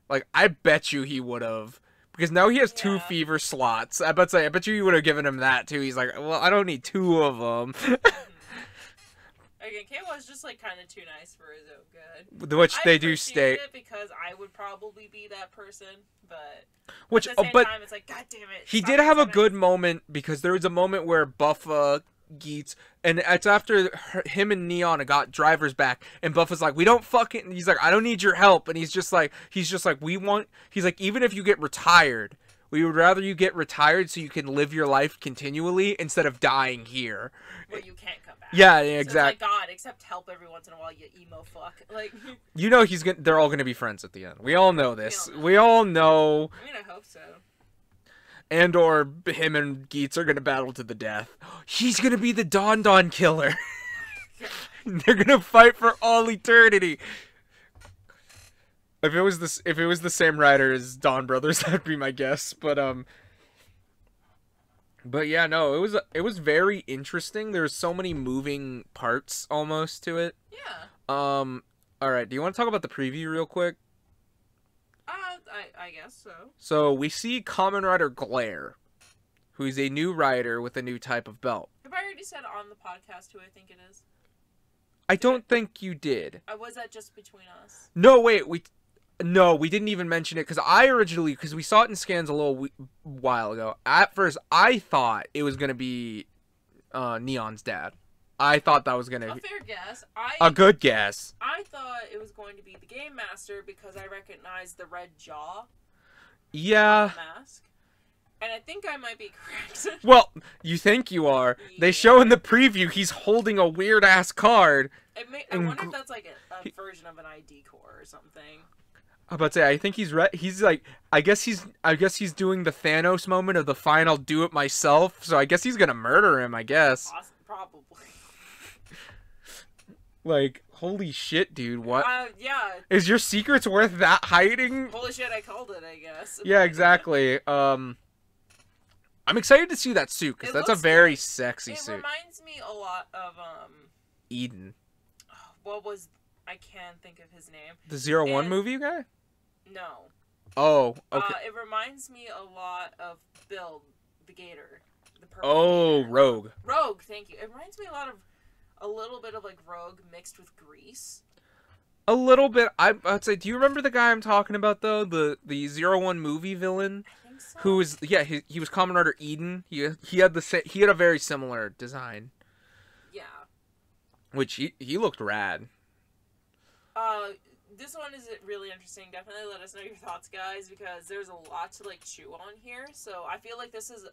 Like, I bet you he would have. Because now he has 2 fever slots. I bet you he would have given him that, too. He's like, well, I don't need 2 of them. Again, Keiwa was just, like, kind of too nice for his own good. Which they do state. It because I would probably be that person, but... Which, at the same time, it's like, God damn it. He did have a good moment, because there was a moment where Buffa... Geets, and it's after him and Neon got drivers back, and Buffa's like, we don't fucking, he's like, I don't need your help, and he's just like, we want, he's like, even if you get retired, We would rather you get retired so you can live your life continually instead of dying here. Where you can't come back. Yeah, So exactly. it's like, God, accept help every once in a while, you emo fuck. Like, You know they're all gonna be friends at the end. We all know this. We all know. I mean, I hope so. And or him and Geets are gonna battle to the death. He's gonna be the Don killer. They're gonna fight for all eternity. If it was the same writer as Dawn Brothers, that'd be my guess. But yeah, no, it was very interesting. There's so many moving parts almost to it. Yeah. All right. Do you want to talk about the preview real quick? I guess so. So we see Kamen Rider Glare, who's a new rider with a new type of belt. Have I already said on the podcast who I think it is? I don't think you did. Was that just between us? No, wait, we didn't even mention it because we saw it in scans a little while ago. At first, I thought it was gonna be Neon's dad. I thought that was gonna be a fair guess. A good guess. I thought it was going to be the Game Master because I recognized the red jaw. Yeah. On the mask. And I think I might be correct. Well, you think you are. Yeah. They show in the preview he's holding a weird ass card. I wonder if that's like a version of an ID core or something. I'm about to say, I think he's like, I guess he's doing the Thanos moment of the final do it myself. So I guess he's gonna murder him. I guess. Probably. Like, holy shit, dude! What? Yeah. Is your secrets worth that hiding? Holy shit! I called it. I guess. Yeah, exactly. I'm excited to see that suit because that's a very sexy suit. It reminds me a lot of Eden. I can't think of his name. The 01 movie guy? No. Oh, okay. It reminds me a lot of Bill, the Gator. The purple Gator. Rogue. Rogue, thank you. It reminds me a little bit of like Rogue mixed with Grease. A little bit. I'd say, do you remember the guy I'm talking about though? The 01 movie villain? I think so. Who was he was Kamen Rider Eden. He had a very similar design. Yeah. Which he looked rad. This one is really interesting. Definitely let us know your thoughts, guys, because there's a lot to like chew on here. So I feel like this is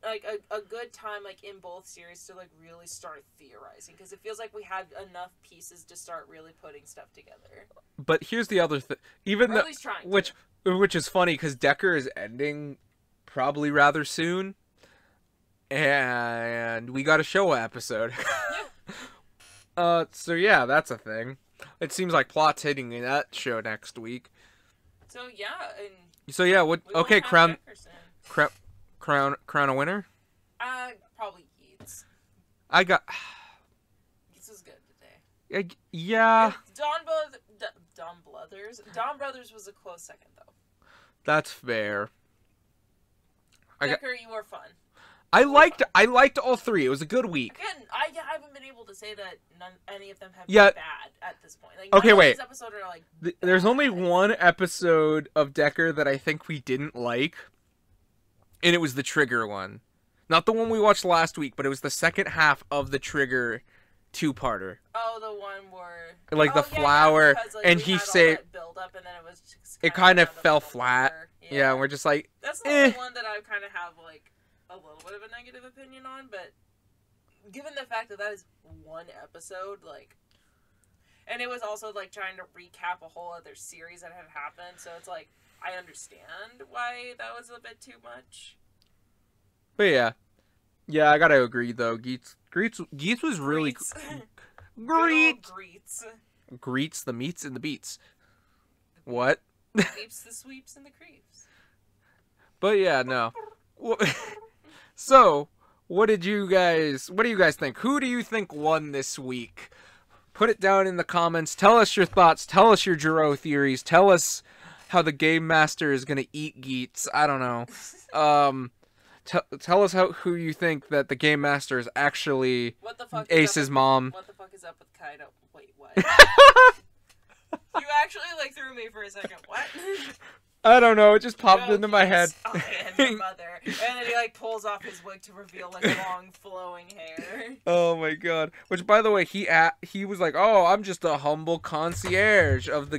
like a good time like in both series to like really start theorizing, because it feels like we had enough pieces to start really putting stuff together. But here's the other thing, which is funny because Decker is ending probably rather soon, and we got a show episode. So yeah, that's a thing. It seems like plot's hitting in that show next week. So yeah, and so yeah, what? Okay, crown a winner. Probably Yeats. I got. Yeats is good today. Yeah. Dawn Brothers was a close second though. That's fair. Decker, you were fun. I liked all three. It was a good week. Again, I haven't been able to say that any of them have been bad at this point. Like, okay, wait. Episodes are like there's only one episode of Decker that I think we didn't like, and it was the Trigger one. Not the one we watched last week, but it was the second half of the Trigger two-parter. Oh, the one where like the flower, because, like, and we he had said all that build up, and then it was just it kind of fell flat. Yeah, and we're just like, that's the only one that I kind of have like a little bit of a negative opinion on, but given the fact that is one episode, like, and it was also like trying to recap a whole other series that had happened, so it's like I understand why that was a bit too much. But yeah, I gotta agree though. Geets was really Greets, the meats and the beats. What? The beeps, the sweeps, and the creeps. But yeah, no. So, what do you guys think? Who do you think won this week? Put it down in the comments. Tell us your thoughts. Tell us your Juro theories. Tell us how the Game Master is gonna eat Geets. I don't know. Tell us who you think that the Game Master is actually Ace's mom. What the fuck is up with Kaido? Wait, what? You actually like threw me for a second. What? I don't know. It just popped into my head. Oh, and your mother. And then he like pulls off his wig to reveal like long flowing hair. Oh my god! Which, by the way, he was like, "Oh, I'm just a humble concierge of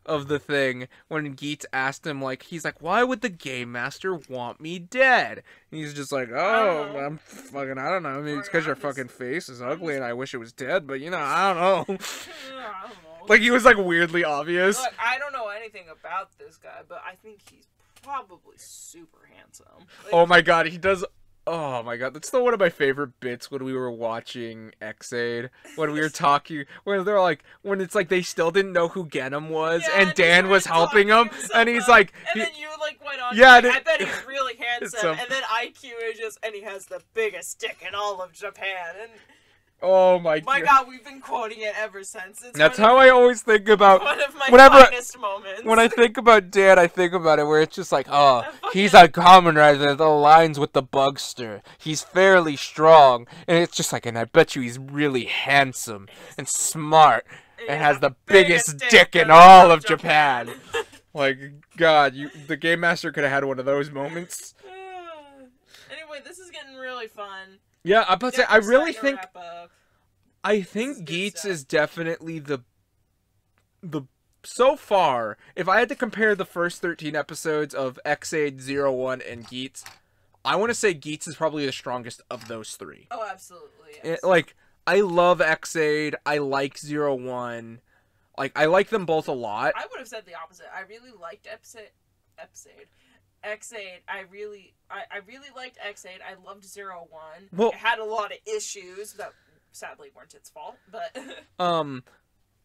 of the thing when Geets asked him, like, he's like, why would the game master want me dead? And he's just like, oh, I'm fucking, I don't know. I mean, it's because your fucking face is ugly and I wish it was dead, but, you know, I don't know. I don't know. Like, he was, like, weirdly obvious. Look, I don't know anything about this guy, but I think he's probably super handsome. Like, oh my god, he does... Oh my god, that's still one of my favorite bits when we were watching X-Aid. When we were talking, where they're like, when it's like they still didn't know who Genom was, yeah, and Dan was helping him, and he's like... And then you like went on, yeah, like, I bet he's really handsome, so... and then IQ is just, and he has the biggest dick in all of Japan, and... Oh my god, we've been quoting it ever since. It's that's how I always think about one of my whenever finest moments. When I think about Dan, I think about it where it's just like, oh, he's a Kamen Rider that aligns with the Bugster. He's fairly strong, and it's just like, and I bet you he's really handsome and smart and has the biggest dick in all of Japan. Like, God, the Game Master could have had one of those moments. Anyway, this is getting really fun. Yeah, I'm about to say, I really think... I think Geets stuff. is definitely the... So far, if I had to compare the first 13 episodes of X-Aid, 01, and Geets, I want to say Geets is probably the strongest of those three. Oh, absolutely. Yes. Like, I love X-Aid, I like 01. Like, I like them both a lot. I would have said the opposite. I really liked X-Aid. I really liked X-Aid. I loved 01. Well, it had a lot of issues that sadly weren't its fault, but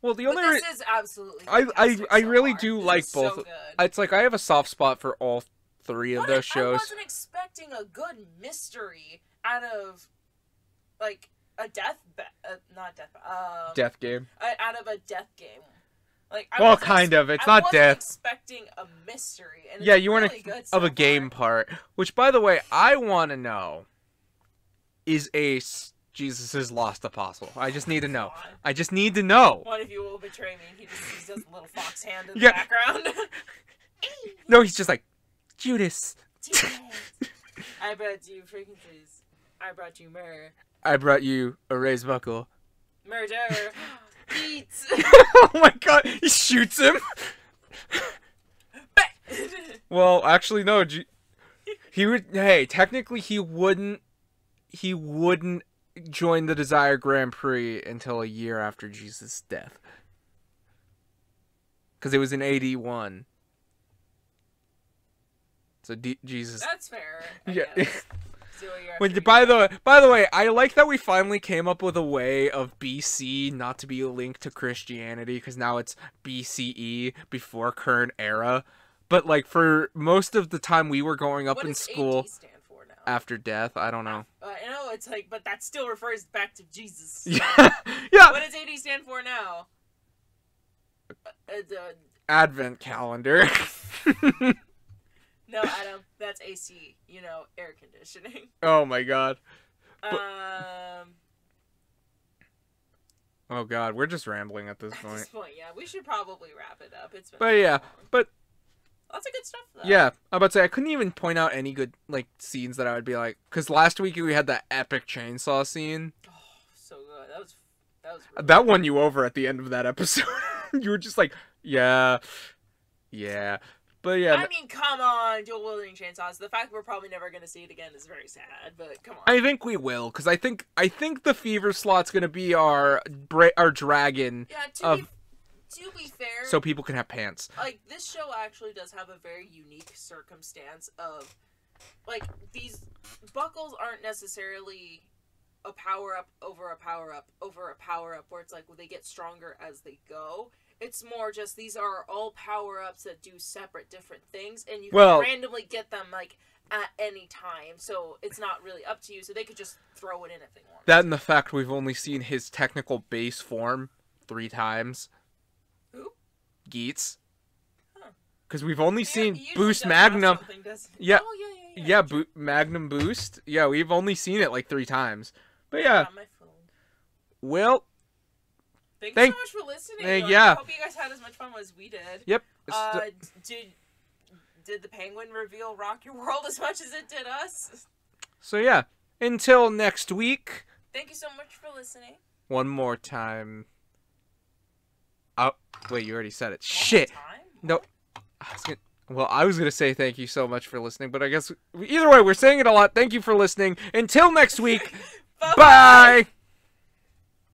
well, the only this is absolutely fantastic I so really far. do this like is both. So good. It's like I have a soft spot for all three of those shows. I wasn't expecting a good mystery out of like a death game. Out of a death game. Like, well, kind of. It's not death. I wasn't expecting a mystery. And yeah, it's you really weren't good of so a game far. part. Which, by the way, I want to know: is Ace Jesus' lost apostle? I just need to know. I just need to know. One of you will betray me. He does a little fox hand in the Yeah. background. No, he's just like Judas. I brought you fragrances. I brought you myrrh. I brought you a raised buckle. Murder. Beats. Oh my god, he shoots him. Well, actually, no. He would. Hey, technically, he wouldn't join the Desire Grand Prix until a year after Jesus' death, because it was in 81. So Jesus. That's fair. Yeah. So by the way, I like that we finally came up with a way of BC not to be linked to Christianity, because now it's BCE, before current era. But like for most of the time we were growing up in school, AD stand for now? After death, I don't know. I know it's like, but that still refers back to Jesus. Yeah, yeah. What does AD stand for now? Advent calendar. No, Adam, that's AC. You know, air conditioning. Oh my god. Oh god, we're just rambling at this point. At this point, yeah, we should probably wrap it up. It's been but yeah, but lots of good stuff though. Yeah, I'm about to say I couldn't even point out any good like scenes that I would be like, because last week we had that epic chainsaw scene. Oh, so good. That was really that won you over at the end of that episode. You were just like, yeah. But yeah, I mean, come on, dual wielding chainsaws. The fact we're probably never gonna see it again is very sad. But come on. I think we will, because I think the fever slot's gonna be our dragon. Yeah. To be fair, so people can have pants. Like, this show actually does have a very unique circumstance of, like, these buckles aren't necessarily a power up over a power up over a power up, where it's like, well, they get stronger as they go. It's more just these are all power-ups that do separate different things, and you can randomly get them, like, at any time. So it's not really up to you, so they could just throw it in if they want. That and the fact we've only seen his technical base form 3 times. Who? Geets. Huh. Because we've only seen Boost Magnum. Yeah. Oh, yeah. Magnum Boost. Yeah, we've only seen it, like, 3 times. But yeah. On my phone. Well... Thank you so much for listening. Yeah. I hope you guys had as much fun as we did. Yep. Did the penguin reveal rock your world as much as it did us? So yeah, until next week. Thank you so much for listening. One more time. Oh, wait, you already said it. Shit. No. I was gonna say thank you so much for listening, but I guess either way, we're saying it a lot. Thank you for listening. Until next week. Bye.